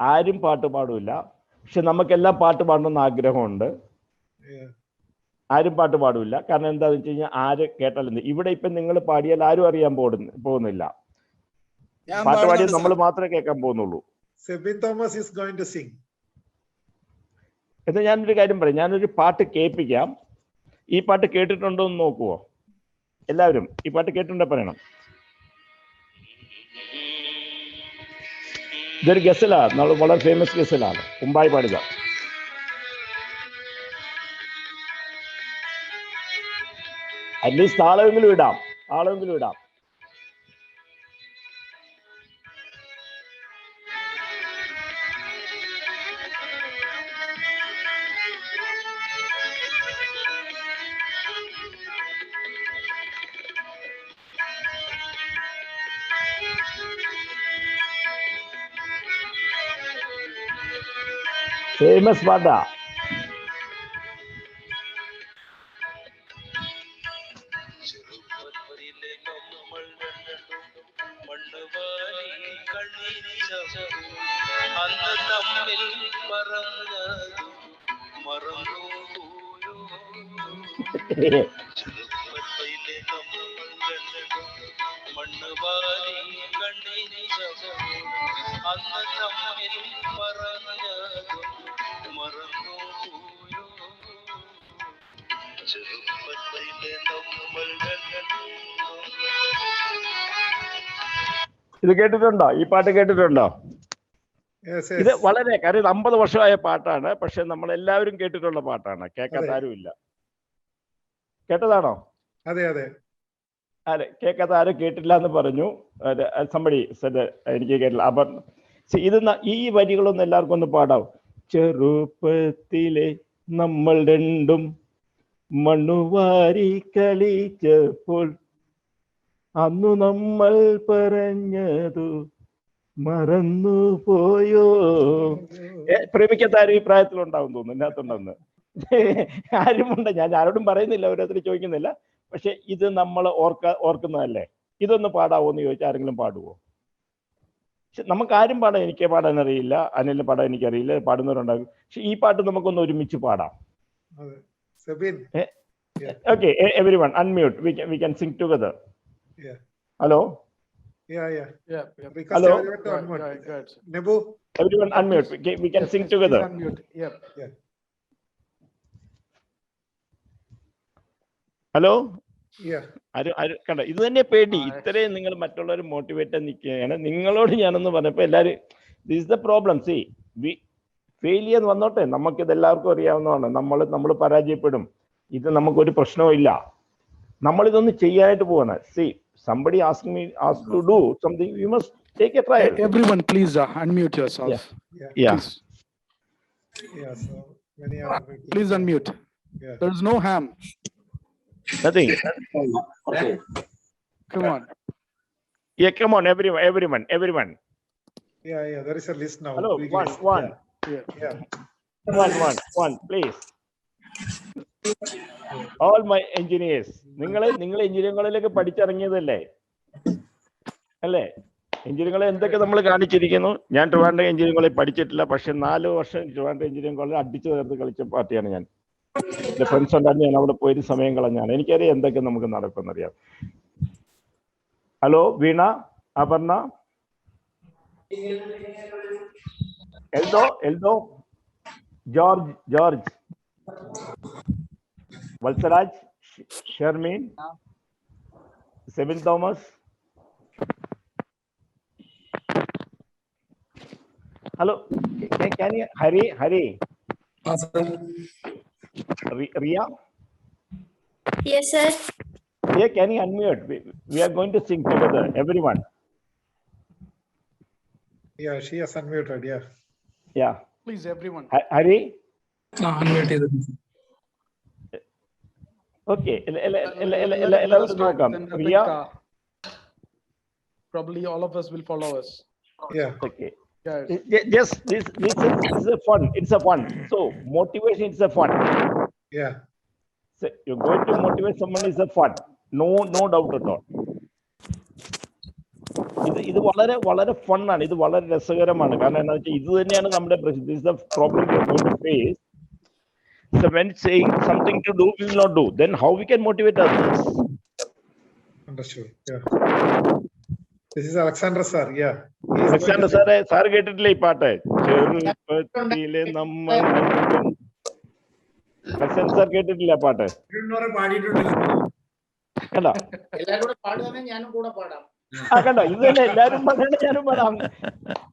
ആരും പാട്ട് പാടില്ല. പക്ഷെ നമുക്കെല്ലാം പാട്ട് പാടണമെന്ന് ആഗ്രഹമുണ്ട്. ആരും പാട്ട് പാടില്ല. കാരണം എന്താണെന്ന് വെച്ച് കഴിഞ്ഞാൽ ആര് കേട്ടാലും ഇവിടെ ഇപ്പൊ നിങ്ങൾ പാടിയാൽ ആരും അറിയാൻ പോകുന്നില്ല. പാട്ട് പാടിയാൽ നമ്മൾ മാത്രമേ കേൾക്കാൻ പോകുന്നുള്ളൂ. Sebin Thomas is going to sing. എന്ന് ഞാനൊരു കാര്യം പറയാം. ഞാനൊരു പാട്ട് കേൾപ്പിക്കാം. ഈ പാട്ട് കേട്ടിട്ടുണ്ടോ എന്ന് നോക്കുവോ? എല്ലാവരും ഈ പാട്ട് കേട്ടിട്ടുണ്ടോ പറയണം. ഇതൊരു ഗസലാണ്, നമ്മൾ വളരെ ഫേമസ് ഗസലാണ്. മുമ്പായി പാടുക. അറ്റ്ലീസ്റ്റ് താളമെങ്കിലും ഇടാം. ഫേമസ് പാട്ടാ. അന്ന് തമ്മിൽ പറഞ്ഞതു മറന്നു പോയോ? ചെറുപ്പത്തിലെ നമ്മൾ കണ്ടതും മണ്ണുവാരി കണ്ണീരിച്ചതും അന്ന് തമ്മിൽ പറഞ്ഞതും മറന്നു പോയോ? ചെറുപ്പത്തിലെ നമ്മൾ കണ്ടതും. ഇത് കേട്ടിട്ടുണ്ടോ? ഈ പാട്ട് കേട്ടിട്ടുണ്ടോ? Yes, ഇത് yes. വളരെ കാര്യം 50 വർഷമായ പാട്ടാണ്. പക്ഷെ നമ്മൾ എല്ലാവരും കേട്ടിട്ടുള്ള പാട്ടാണ്. കേൾക്കാത്ത അതെ. ആരുമില്ല. കേട്ടതാണോ? അതെ അതെ. അതെ, കേൾക്കാത്ത ആരും കേട്ടില്ല എന്ന് പറഞ്ഞു. സംബടി എനിക്ക് കേട്ടില്ല. അപ്പം ഇത് ഈ വരികളൊന്നും എല്ലാവർക്കും ഒന്ന് പാടാവും. ചെറുപ്പത്തിലെ നമ്മൾ രണ്ടും മണ്ണുവാരി കളിച്ചപ്പോൾ അന്നു നമ്മൾ പറഞ്ഞതു മറന്നു പോയോ? പ്രേമിക്കാത്ത ആരും ഈ പ്രായത്തിലുണ്ടാവും തോന്നുന്നു, ഇതിനകത്തുണ്ടെന്ന്. ആരുമുണ്ട്, ഞാൻ ആരോടും പറയുന്നില്ല, ഓരോരുത്തർ ചോദിക്കുന്നില്ല. പക്ഷെ ഇത് നമ്മൾ ഓർക്കുന്നതല്ലേ. ഇതൊന്ന് പാടാവോ എന്ന് ചോദിച്ചാൽ ആരെങ്കിലും പാടുവോ? പക്ഷെ നമുക്ക് ആരും പാടാൻ, എനിക്ക് പാടാൻ അറിയില്ല, അനിലിന് പാടാൻ എനിക്കറിയില്ല, പാടുന്നവരുണ്ടാകും. പക്ഷെ ഈ പാട്ട് നമുക്കൊന്ന് ഒരുമിച്ച് പാടാം. Okay, everyone unmute. We can sing together. Hello. Hello. Good. Nebu. Everyone unmute. We can sing together. Unmute. Yep. Yeah. Hello. Yeah. കണ്ട, ഇത് തന്നെ പേടി. ഇത്രയും നിങ്ങൾ മറ്റുള്ളവർ മോട്ടിവേറ്റ് നിൽക്കുകയാണ്. നിങ്ങളോട് ഞാനൊന്ന് പറഞ്ഞപ്പോൾ എല്ലാവരും this is the problem. C failure വന്നോട്ടെ, നമുക്കിത് എല്ലാവർക്കും അറിയാവുന്നതാണ്. നമ്മൾ പരാജയപ്പെടും. ഇത് നമുക്കൊരു പ്രശ്നവും ഇല്ല. നമ്മളിതൊന്ന് ചെയ്യാനായിട്ട് പോവാണ്. C somebody asked to do something, you must take a trial. Everyone please unmute yourself. Yeah. So many are Please unmute. Yeah. There is no ham. Nothing. Okay. Come on. Yeah, come on, everyone. Yeah, there is a list now. Hello. One. Yeah. One, please. All my engineers, നിങ്ങൾ engineering കോളേജിലേക്ക് പഠിച്ചിറങ്ങിയതല്ലേ അല്ലേ? Engineering എന്തൊക്കെ നമ്മൾ കാണിച്ചിരിക്കുന്നു. ഞാൻ Trivandrum engineering college പഠിച്ചിട്ടില്ല. പക്ഷെ 4 വർഷം ട്രിവാൻഡ്രം എഞ്ചിനീയറിംഗ് കോളേജ് അടിച്ചു ചേർത്ത് കളിച്ച പാർട്ടിയാണ് ഞാൻ. എന്റെ ഫ്രണ്ട്സ് ഉണ്ടായിരുന്നു, ഞാൻ അവിടെ പോയിട്ട് സമയം കളഞ്ഞാണ്. എനിക്കറിയാം എന്തൊക്കെ നമുക്ക് നടക്കുമെന്നറിയാം. Hello, Veena, Aparna, Eldho, George, Valsaraj, Sharmin, Sebin Thomas. Hello, can you Hari? Ria? Yes, sir. Yeah, can you unmute? We are going to sing together, everyone. Yeah, she has unmuted. Yeah. Please everyone. Hari? Unmuted. Okay. Let us start. Then I Ria? think, probably all of us will follow us. Yeah. Okay. Guys. Just this is a fun. It's a fun. So motivation is a fun. Yeah. So you're going to motivate someone is a fun. No doubt at all. ഇത് വളരെ വളരെ ഫണ്ണാണ്. ഇത് വളരെ രസകരമാണ്. കാരണം എന്താ വെച്ചാൽ ഇത് തന്നെയാണ് നമ്മുടെ പ്രശ്നം. This is the problem we are going to face. So when saying something to do, we will not do. Then how we can motivate others? Understood. Yeah. This is Alexander sir. Yeah. Alexander sir കേട്ടിട്ടില്ലേ ഈ പാട്ട്? ചെറുപ്പത്തിലെ നമ്മൾ Alexander sir കേട്ടിട്ടില്ല പാട്ട്? കണ്ടോ? കണ്ടോ, ഇത് തന്നെ എല്ലാരും പാടണം, ഞാനും പാടാം.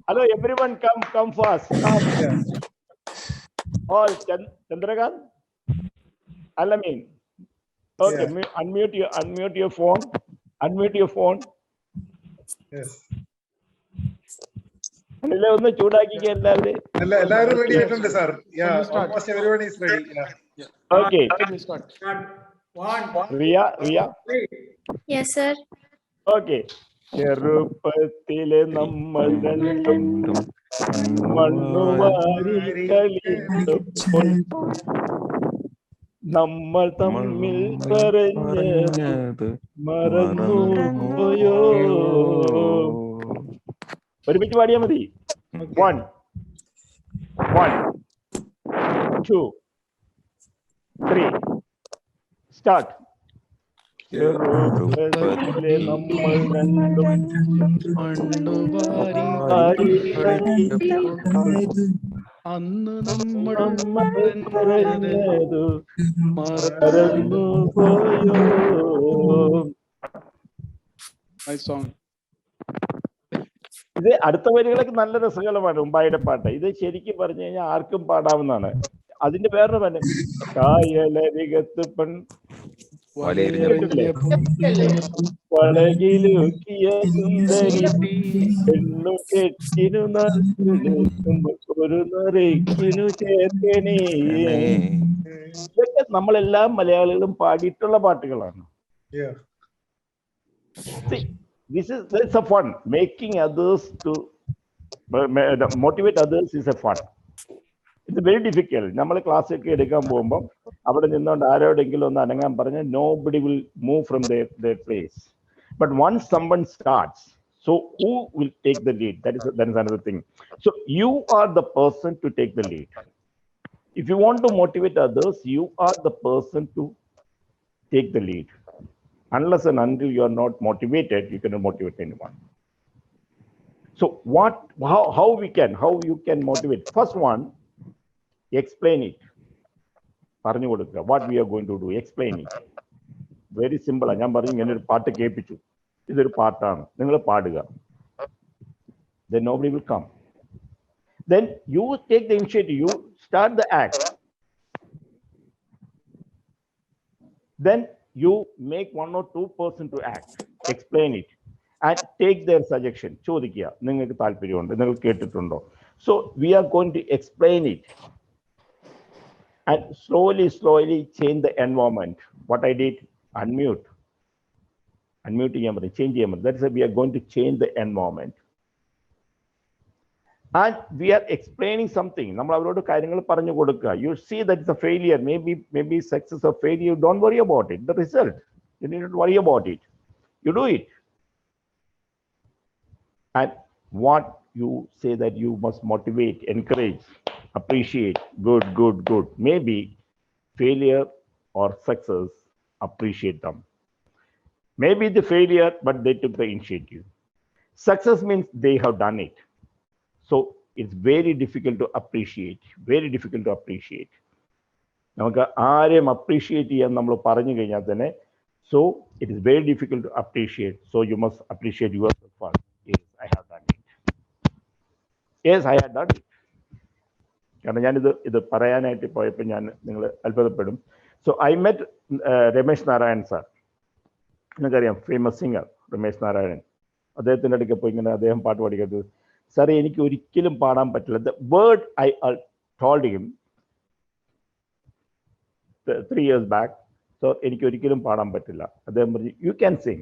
Hello, everyone come fast. All Chandrakant, Alamin. Okay, unmute your phone. Yes. അല്ലേ, ഒന്ന് ചൂടാക്കിക്ക എല്ലാവരും. എല്ലാവരും റെഡി ആയിട്ടുണ്ട് sir. Yeah, almost everyone is ready. Yeah. Okay. Ria. Yes, sir. Okay. ചെറുപ്പത്തിലെ നമ്മൾ രണ്ടും മണ്ണുവാരി കളിച്ചപ്പോൾ നമ്മൾ തമ്മിൽ പറഞ്ഞത് മറന്നു പോയോ. ഒരുമിച്ച് പാടിയാ മതി. 1 1 2 3 സ്റ്റാർട്ട്. ചെറുപ്പത്തിലെ നമ്മൾ രണ്ടും അന്ന് നമ്മൾ പറഞ്ഞതു മറന്നു പോയോ. ഇത് അടുത്ത വരികളൊക്കെ നല്ല രസകരമാണ്. ഉമ്പായുടെ പാട്ട് ഇത് ശരിക്കും പറഞ്ഞു കഴിഞ്ഞാൽ ആർക്കും പാടാവുന്നതാണ്. അതിന്റെ വേറൊരു പന കായലരികത്ത് പെൺ വളകിലൂക്കിയ സുന്ദരി പെണ്ണു കെട്ടിനു ഒരു നറിക്കിനു ചേർക്കണേ. ഇതൊക്കെ നമ്മളെല്ലാ മലയാളികളും പാടിയിട്ടുള്ള പാട്ടുകളാണ്. This is a fun. Making others to motivate others is a fun. It's very difficult. നമ്മൾ ക്ലാസ് ഒക്കെ എടുക്കാൻ പോകുമ്പോൾ അവിടെ നിന്നുകൊണ്ട് ആരോടെങ്കിലും ഒന്ന് അനങ്ങാൻ പറഞ്ഞാൽ nobody will move from their place. But once someone starts, so who will take the lead? That is another thing. So you are the person to take the lead. If you want to motivate others, you are the person to take the lead. Unless and until you are not motivated, you cannot motivate anyone. So how you can motivate? First one, explain it. പറഞ്ഞു കൊടുക്കുക. What we are going to do, explain it. Very simple. ഞാൻ പറഞ്ഞു ഇങ്ങനെ ഒരു പാട്ട് കേൾപ്പിച്ചു, ഇതൊരു പാട്ടാണ്, നിങ്ങൾ പാടുക. Then nobody will come. Then you take the initiative, you start the act. Then you make 1 or 2 person to act, explain it and take their suggestion. ചോദിക്കുക, നിങ്ങൾക്ക് താല്പര്യമുണ്ട്, നിങ്ങൾ കേട്ടിട്ടുണ്ടോ? So we are going to explain it and slowly change the environment. What I did, unmute ചെയ്യാൻ പറ്റും, change ചെയ്യാൻ പറ്റും. That's why we are going to change the environment and we are explaining something. നമ്മൾ അവരോട് കാര്യങ്ങൾ പറഞ്ഞു കൊടുക്കുക. You see that it's a failure, maybe success or failure, don't worry about it. The result, you need not worry about it. You do it. And what you say that you must motivate, encourage, appreciate. Good. Maybe failure or success, appreciate them. Maybe the failure, but they took the initiative. Success means they have done it. So it's very difficult to appreciate. നമുക്ക് ആരെയും appreciate ചെയ്യാൻ നമ്മൾ പറഞ്ഞു കഴിഞ്ഞാൽ തന്നെ, so it is very difficult to appreciate. So you must appreciate yourself first. Yes, I have done it. കാരണം ഞാനിത് പറയാനായിട്ട് പോയപ്പോൾ നിങ്ങൾ അത്ഭുതപ്പെടും. So I met Ramesh Narayan sir. നിങ്ങൾക്കറിയാം, ഫേമസ് സിംഗർ രമേശ് നാരായണൻ. അദ്ദേഹത്തിൻ്റെ അടുക്ക പോയി ഇങ്ങനെ അദ്ദേഹം പാട്ട് പാടിക്കുന്നത്, സാറേ എനിക്ക് ഒരിക്കലും പാടാൻ പറ്റില്ല. The word I told him 3 years back, so എനിക്ക് ഒരിക്കലും പാടാൻ പറ്റില്ല. അദ്ദേഹം പറഞ്ഞു, you can sing,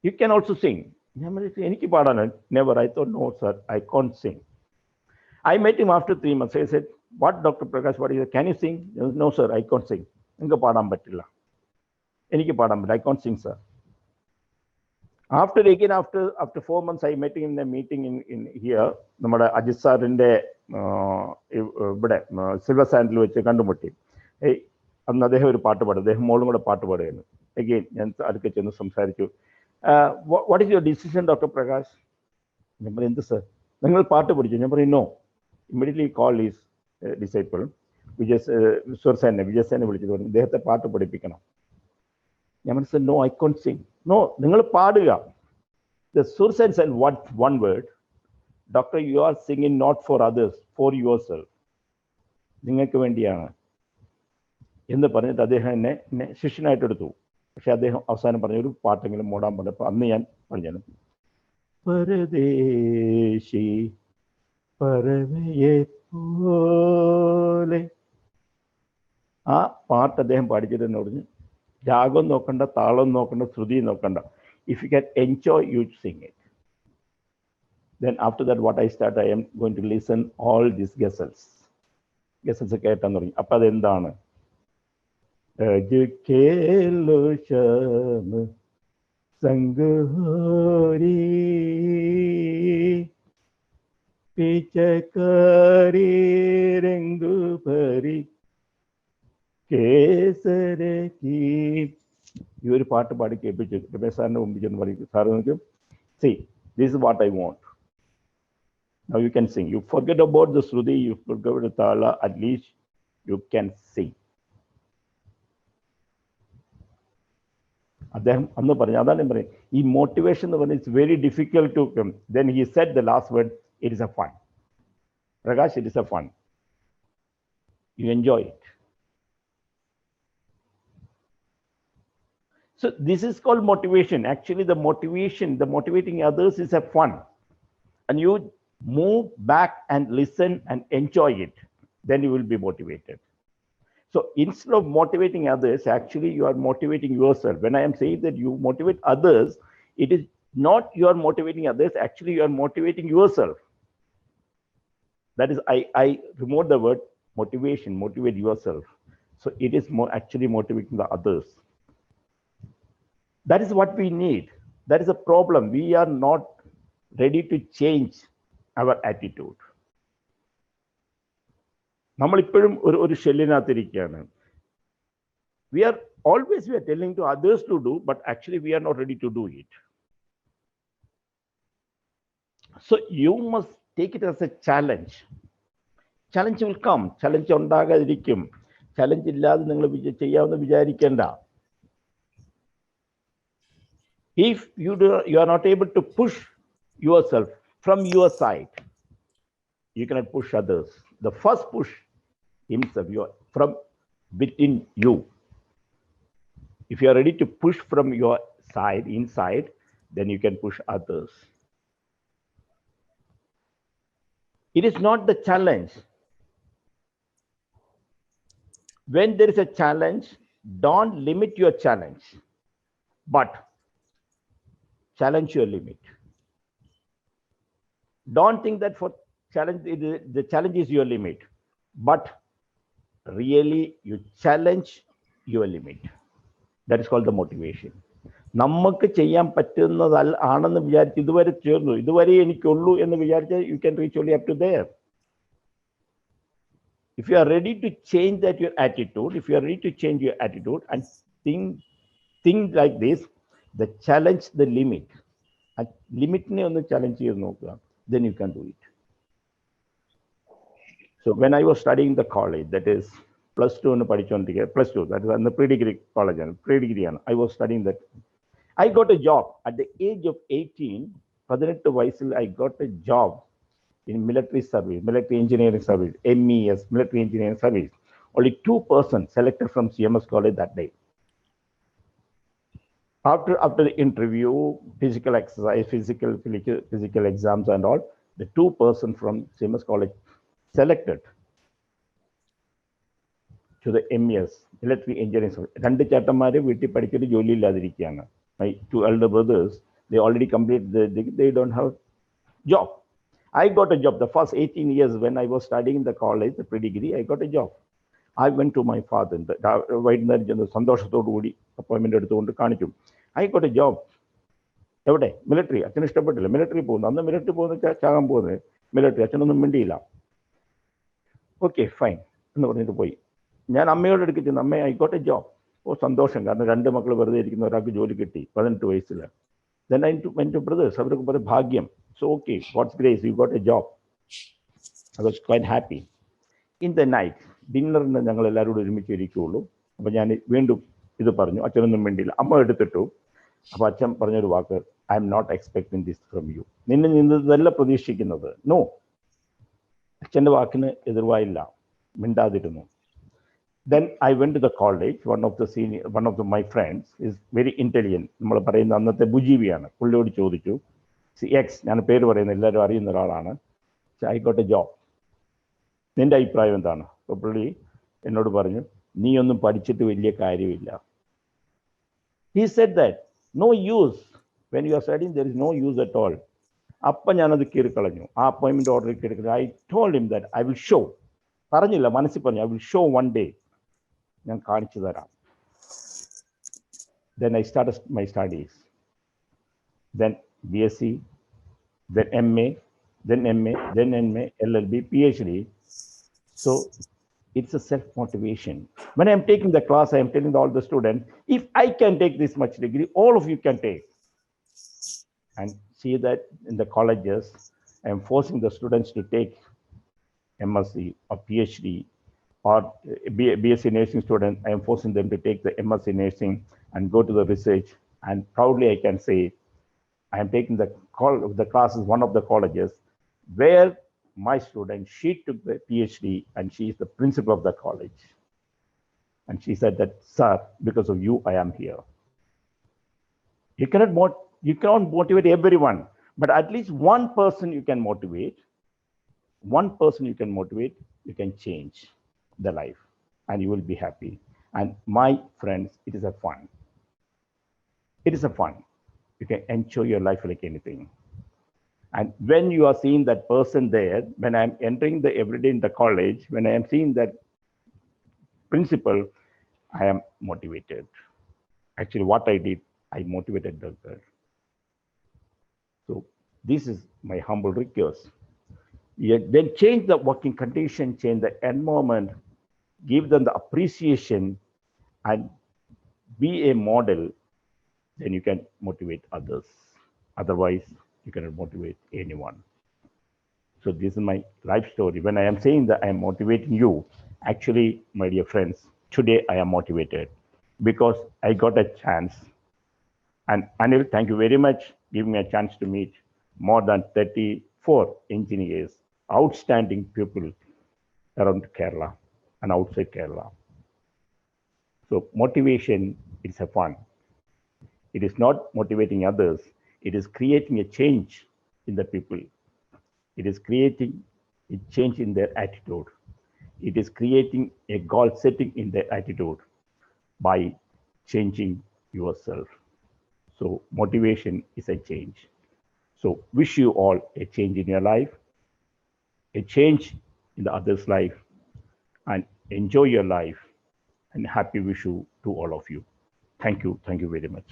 you can also sing. ഞാൻ പറഞ്ഞു, എനിക്ക് പാടാനോ? Never. I thought, no sir, I can't sing. I met him after 3 months. I said, what Dr. Prakash, what is it? Can you sing? No sir, I can't sing. എനിക്ക് പാടാൻ പറ്റില്ല, എനിക്ക് പാടാൻ പറ്റില്ല, I can't sing sir. After 4 months, I met him in a meeting in here. നമ്മുടെ അജിത് സാറിൻ്റെ ഇവിടെ silver sandal വെച്ച് കണ്ടുമുട്ടി. അന്ന് അദ്ദേഹം ഒരു പാട്ട് പാടും, അദ്ദേഹം മോളും കൂടെ പാട്ട് പാടുകയാണ്. അഗെയിൻ ഞാൻ അടുക്ക ചെന്ന് സംസാരിച്ചു. What is your decision doctor Prakash? ഞാൻ പറയും, എന്ത് സർ, നിങ്ങൾ പാട്ട് പഠിച്ചു? ഞാൻ പറയും, no. Immediately call his disciple വിജയസേനെ വിളിച്ചത് പറഞ്ഞു, ഇദ്ദേഹത്തെ പാട്ട് പഠിപ്പിക്കണം. ഞാൻ മനസ്സിൽ, no, I can't sing. No, നിങ്ങൾ പാടുക. The Sursen said one word, Doctor, you are singing not for others, for yourself. നിങ്ങൾക്ക് വേണ്ടിയാണ് എന്ന് പറഞ്ഞിട്ട് അദ്ദേഹം എന്നെ ശിഷ്യനായിട്ട് എടുത്തു. പക്ഷെ അദ്ദേഹം അവസാനം പറഞ്ഞ ഒരു പാട്ടെങ്കിലും മൂടാൻ പറഞ്ഞപ്പോൾ അന്ന് ഞാൻ പറഞ്ഞു, പരദേശി പരമയെ പോലെ. ആ പാട്ട് അദ്ദേഹം പാടിച്ചിട്ട് എന്ന് പറഞ്ഞു, രാഗം നോക്കണ്ട, താളം നോക്കണ്ട, ശ്രുതി നോക്കണ്ട. If you can enjoy, you sing it. Then after that, what I start, I am going to listen all these ghazals. Ghazals കേട്ടാൻ തുടങ്ങി. അപ്പൊ അതെന്താണ്? സംഗോരി പിച്ചക്കാരി രംഗുപരി കേസരക്കി. ഈ ഒരു പാട്ട് പാടി കേൾപ്പിച്ചു. രമേശ് സാറിന്റെ മുമ്പിൽ ചെന്ന് പറയും, സാറ് നമുക്ക് see, this is what I want. Now you can sing. You forget about the Shruti, you forget about the Tala, at least you can sing. അദ്ദേഹം അന്ന് പറഞ്ഞു, അതാണ് ഞാൻ പറയും, ഈ മോട്ടിവേഷൻ എന്ന് പറഞ്ഞാൽ it's very difficult to come. Then he said the last word, it is a fun. Prakash, it is a fun. You enjoy it. So this is called motivation. Actually, the motivating others is a fun. And you move back and listen and enjoy it. Then you will be motivated. So instead of motivating others, actually you are motivating yourself. When I am saying that you motivate others, it is not you are motivating others, actually you are motivating yourself. That is, I removed the word motivation, motivate yourself. So it is actually motivating the others. That is what we need. That is a problem. We are not ready to change our attitude. നമ്മളിപ്പോഴും ഒരു ഷെല്ലിനകത്തിരിക്കുകയാണ്. We are telling to others to do, but actually we are not ready to do it. So you must take it as a challenge. Challenge will come. Challenge ഉണ്ടാകാതിരിക്കും. Challenge ഇല്ലാതെ നിങ്ങൾ ചെയ്യാമെന്ന് വിചാരിക്കേണ്ട. If you are not able to push yourself from your side, you cannot push others. The first push himself, you are from within you. If you are ready to push from your side, inside, then you can push others. It is not the challenge. When there is a challenge, don't limit your challenge, but challenge your limit. Don't think that for challenge, the challenge is your limit, but really you challenge your limit. That is called the motivation. നമുക്ക് ചെയ്യാൻ പറ്റുന്നത് ആണെന്ന് വിചാരിച്ച് ഇതുവരെ ചേർന്നു, ഇതുവരെ എനിക്കുള്ളൂ എന്ന് വിചാരിച്ചാൽ you can reach only up to there. If you are ready to change that your attitude, if you are ready to change your attitude and think like this, the challenge the limit. Limit ne onnu challenge cheyidu nokka, then you can do it. So when I was studying the college, that is +2 nu padichondirikka, +2, that is the pre-degree college, pre-degree ആണ്. I was studying that. I got a job at the age of 18, 18 വയസ്സിൽ I got a job in military service, military engineering service, MES, military engineering service. Only 2 persons selected from CMS college that day. After the interview, physical exercise, physical exams and all, the 2 persons from CMS college selected to the MES, military engineering service. രണ്ട് ചേട്ടന്മാര് വീട്ടിൽ പഠിച്ചിട്ട് ജോലി ഇല്ലാതിരിക്കുകയാണ്. My 2 elder brothers, they already completed, they don't have job. I got a job. The first 18 years when I was studying in the college, the pre-degree, I got a job. I went to my father. വൈകുന്നേരം സന്തോഷത്തോടു കൂടി അപ്പോയിൻമെന്റ് എടുത്തുകൊണ്ട് കാണിച്ചു. I got a job. എവിടെ? Military. അച്ഛന് ഇഷ്ടപ്പെട്ടില്ല. Military പോകുന്നു. അന്ന് മിലിറ്ററി പോകുന്ന ചാകാൻ പോകുന്നത് മിലിറ്ററി. അച്ഛനൊന്നും മിണ്ടിയില്ല. ഓക്കെ ഫൈൻ എന്ന് പറഞ്ഞിട്ട് പോയി. ഞാൻ അമ്മയോട് എടുക്കി ചെന്ന്, അമ്മ ഐ ഗോട്ട് എ ജോബ്. ഓ സന്തോഷം, കാരണം 2 മക്കൾ വെറുതെ ഇരിക്കുന്ന ഒരാൾക്ക് ജോലി കിട്ടി 18 വയസ്സിൽ. Then I went to brothers. അവർക്ക് പറയും ഭാഗ്യം. So okay, God's grace, you got a job. I was quite happy. In the night, ഡിന്നറിന് ഞങ്ങൾ എല്ലാവരും കൂടി ഒരുമിച്ച് ഇരിക്കുകയുള്ളൂ. അപ്പം ഞാൻ വീണ്ടും ഇത് പറഞ്ഞു. അച്ഛനൊന്നും വേണ്ടിയില്ല. അമ്മ എടുത്തിട്ടു. അപ്പം അച്ഛൻ പറഞ്ഞൊരു വാക്ക്, I am not expecting this from you. നിന്നെ നിന്നതല്ല പ്രതീക്ഷിക്കുന്നത്. നോ. അച്ഛൻ്റെ വാക്കിന് എതിർവായില്ല, മിണ്ടാതിരുന്നു. Then I went to the college. One of my friends is very intelligent. നമ്മൾ പറയുന്ന അന്നത്തെ ബുജീവിയാണ്. പുള്ളിയോട് ചോദിച്ചു, എക്സ്, ഞാൻ പേര് പറയുന്ന എല്ലാവരും അറിയുന്ന ഒരാളാണ്, ഐ ഗോട്ട് എ ജോബ്, നിന്റെ അഭിപ്രായം എന്താണ്? അപ്പോൾ പുള്ളി എന്നോട് പറഞ്ഞു, നീ ഒന്നും പഠിച്ചിട്ട് വലിയ കാര്യമില്ല. He said that no use. When you are studying, there is no use at all. അപ്പം ഞാനത് കീറിക്കളഞ്ഞു. ആ അപ്പോയിൻമെന്റ് ഓർഡർ കീറിക്കളഞ്ഞു. I told him that I will show. പറഞ്ഞില്ല, മനസ്സിൽ പറഞ്ഞു, I will show one day, ഞാൻ കാണിച്ചു തരാം. Then I started my studies. Then BSc, then MA, then MA, then MA, LLB, PhD. So it's a self-motivation. When I'm taking the class, I am telling all the students, if I can take this much degree, all of you can take. And see that in the colleges, I am forcing the students to take MSc or PhD, or BSc nursing student, I am forcing them to take the MSc nursing and go to the research. And proudly I can say, I am taking the classes, one of the colleges where my student, she took the PhD and she is the principal of the college. And she said that, sir, because of you, I am here. You cannot motivate everyone, but at least one person you can motivate. One person you can motivate, you can change the life and you will be happy. And my friends, it is a fun. It is a fun. You can enjoy your life like anything. And when you are seeing that person there, when I'm entering the everyday in the college, when I am seeing that principal, I am motivated. Actually, what I did, I motivated the girl. So this is my humble request. Then change the working condition, change the environment, give them the appreciation, and be a model. Then you can motivate others. Otherwise, you cannot motivate anyone. So this is my life story. When I am saying that I am motivating you, actually, my dear friends, today I am motivated because I got a chance. And Anil, thank you very much giving me a chance to meet more than 34 engineers, outstanding people around Kerala and outside Kerala. So motivation is a fun. It is not motivating others. It is creating a change in the people. It is creating a change in their attitude. It is creating a goal setting in their attitude by changing yourself. So motivation is a change. So wish you all a change in your life, a change in the other's life, and enjoy your life, and happy wish you to all of you. Thank you. Thank you very much.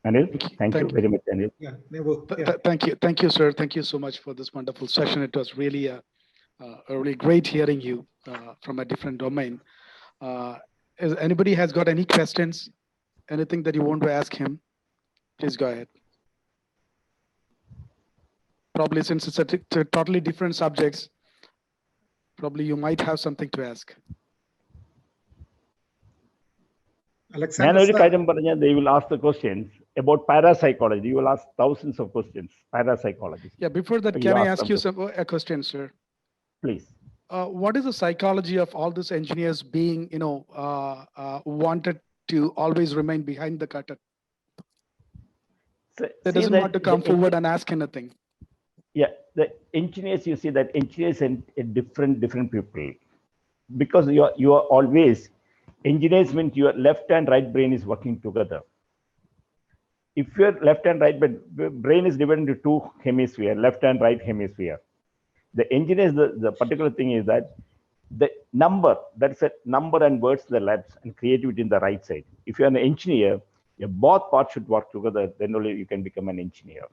Anil, thank you very much, Anil. Yeah, Nebu, yeah. Thank you, sir. Thank you so much for this wonderful session. It was really really great hearing you from a different domain. Is anybody has got any questions? Anything that you want to ask him? Please go ahead. Probably since it's a totally different subjects, probably you might have something to ask. Alexander, ഞാനൊരു sir, കാര്യം പറഞ്ഞാൽ they will ask the questions about parapsychology. You will ask thousands of questions. Parapsychology. Yeah, before that, You can I ask ask you a question, sir? Please. What is the psychology of all these engineers being, wanted to always remain behind the curtain? They doesn't want to come forward and ask anything. Yeah, the engineers, you see that engineers and different people, because you are always, engineers means your left and right brain is working together. If your left and right brain is divided into two hemisphere, left and right hemisphere, the engineers, the particular thing is that the number, that's a number and words the left and creativity in the right side. If you're an engineer, your both parts should work together, then only you can become an engineer.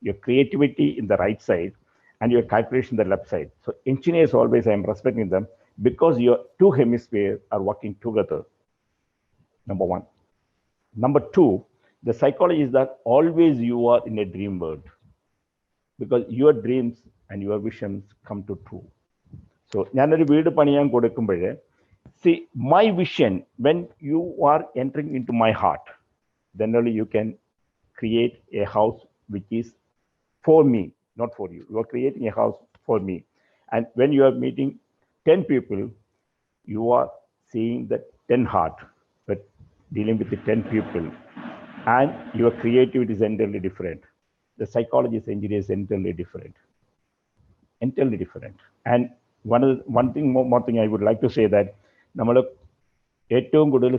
Your creativity in the right side and your calculation in the left side. So engineers always, I am respecting them because your two hemispheres are working together. Number one. Number two, the psychology is that always you are in a dream world because your dreams and your visions come to true. So ഞാനൊരു വീട് പണിയാൻ കൊടുക്കുമ്പോൾ, see, my vision, when you are entering into my heart, then only you can create a house which is for me, not for you. You are creating a house for me. And when you are meeting 10 people, you are seeing the 10 heart, but dealing with the 10 people. And your creativity is entirely different. The psychology is engineer is entirely different. Entirely different. And one thing more thing I would like to say that ഏറ്റവും കൂടുതൽ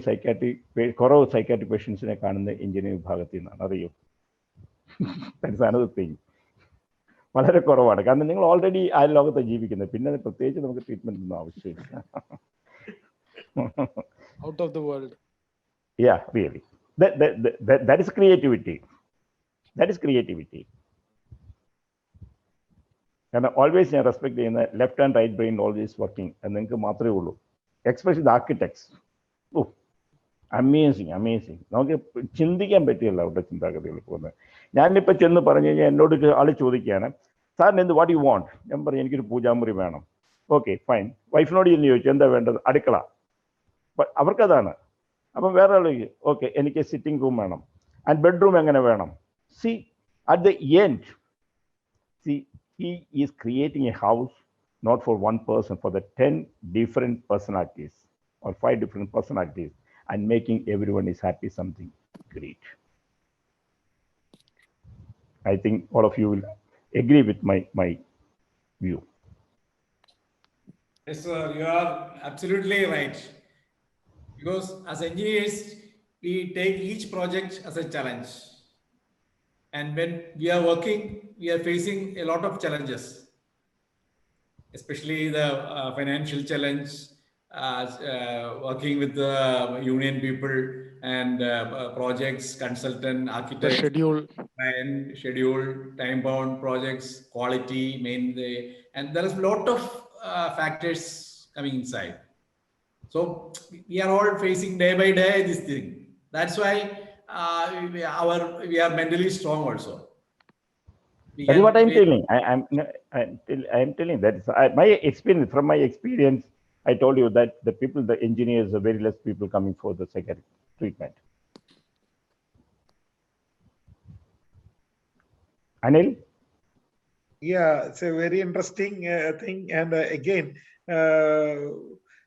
കുറവ് psychiatric പേഷ്യൻസിനെ കാണുന്ന engineering വിഭാഗത്തിൽ നിന്നാണ്, അറിയോ? That's another thing. വളരെ കുറവാണ്. കാരണം നിങ്ങൾ ഓൾറെഡി ആ ലോകത്ത് ജീവിക്കുന്നത്, പിന്നെ പ്രത്യേകിച്ച് നമുക്ക് ട്രീറ്റ്മെന്റ് ഒന്നും ആവശ്യമില്ല. Out of the world. Yeah, really. That is creativity. That is creativity. കാരണം ഓൾവേസ് ഞാൻ റെസ്പെക്ട് ചെയ്യുന്ന left and right brain always working എന്ന് നിങ്ങൾക്ക് മാത്രമേ ഉള്ളൂ. Especially the architects. Oh, amazing amazing. നമുക്ക് ചിന്തിക്കാൻ പറ്റിയല്ല അവരുടെ ചിന്താഗതികൾ പോകുന്നത്. ഞാനിപ്പോൾ ചെന്ന് പറഞ്ഞു കഴിഞ്ഞാൽ എന്നോട് ആൾ ചോദിക്കുകയാണ്, സാറിന് എന്ത്, വാട്ട് യു വാണ്ട്? ഞാൻ പറഞ്ഞു എനിക്കൊരു പൂജാമുറി വേണം. Okay fine. വൈഫിനോട് ചെന്ന് ചോദിച്ചു എന്താ വേണ്ടത്? അടുക്കള. അവർക്കതാണ്. അപ്പം വേറെ ആൾ ഓക്കെ എനിക്ക് സിറ്റിംഗ് റൂം വേണം. ആൻഡ് ബെഡ്റൂം എങ്ങനെ വേണം? C at the end, C he is creating a house not for one person, for the 10 different personalities or 5 different personalities, and making everyone is happy, something great. I think all of you will agree with my view. Yes, sir, you are absolutely right. Because as engineers, we take each project as a challenge. And when we are working, we are facing a lot of challenges, especially the financial challenge, working with the union people and projects, consultant, architect, The schedule, time-bound projects, quality, and there is a lot of factors coming inside. So we are all facing day by day this thing. That's why we are mentally strong also. That's what I'm telling. I'm telling that my experience. From my experience, I told you that the people, the engineers, are very less people coming for the psychiatric treatment. Anil? Yeah, it's a very interesting thing. And again,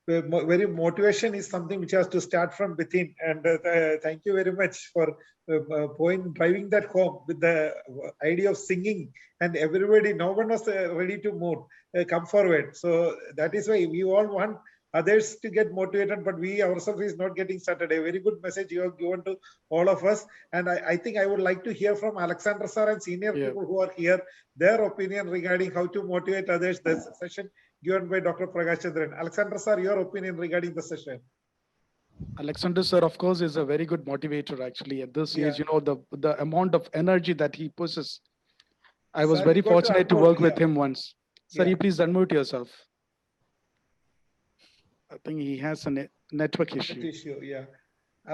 very motivation is something which has to start from within. And thank you very much for driving that home with the idea of singing. And everybody, no one was ready to move, come forward. So that is why we all want others to get motivated, but we ourselves is not getting started. A very good message you have given to all of us. And I think I would like to hear from Alexander sir and senior people who are here, their opinion regarding how to motivate others. This session given by Dr. Prakash Chandran. Alexander sir, your opinion regarding the session. Alexander sir, of course, is a very good motivator actually at this age. You know, the amount of energy that he possesses. I was Sir, very you got to fortunate to unmute, work with him once. Sir, you please unmute yourself. I think he has a network issue. Yeah.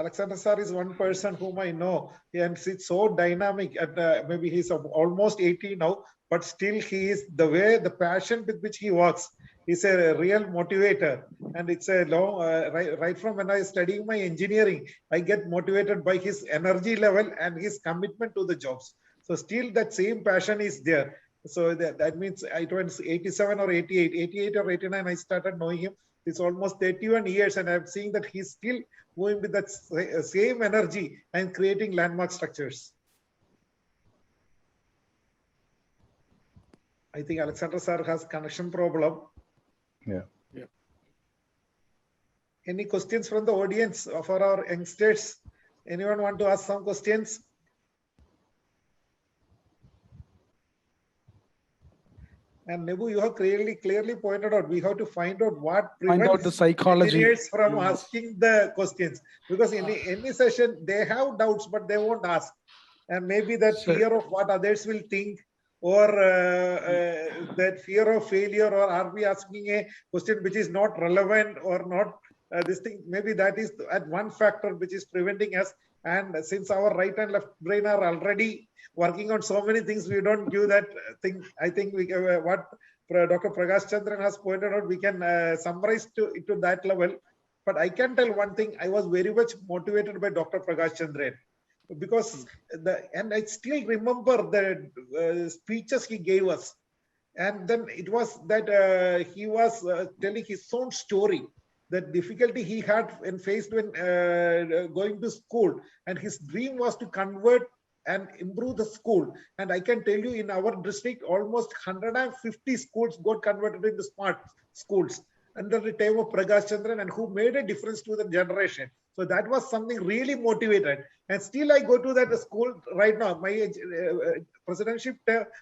Alexander sir is one person whom I know, and it's so dynamic. And maybe he's almost 80 now, but still he is the passion with which he works is a real motivator. And it's a long, right from when I was studying my engineering, I get motivated by his energy level and his commitment to the jobs. So still that same passion is there. So that means it was 87 or 88 or 89, I started knowing him. It's almost 31 years, and I'm seeing that he's still moving with that same energy and creating landmark structures. I think Alexander sir has connection problem. Yeah. Any questions from the audience for our youngsters? Anyone want to ask some questions? And Nebu, you have clearly pointed out, we have to find out what prevents the psychology engineers from asking the questions. Because in any session, they have doubts, but they won't ask. And maybe that fear of what others will think, or that fear of failure, or are we asking a question which is not relevant or not this thing, maybe that is at one factor which is preventing us. And since our right and left brain are already working on so many things, we don't give that thing. I think we what Dr. Prakash Chandran has pointed out, we can summarize to that level. But I can tell one thing, I was very much motivated by Dr. Prakash Chandran, because and I still remember the speeches he gave us. And then it was that he was telling his own story, the difficulty he had when faced when going to school, and his dream was to convert and improve the school. And I can tell you, in our district, almost 150 schools got converted into smart schools. under the time of Prakash Chandran and who made a difference to the generation. So that was something really motivated. And still I go to that school right now. My presidentship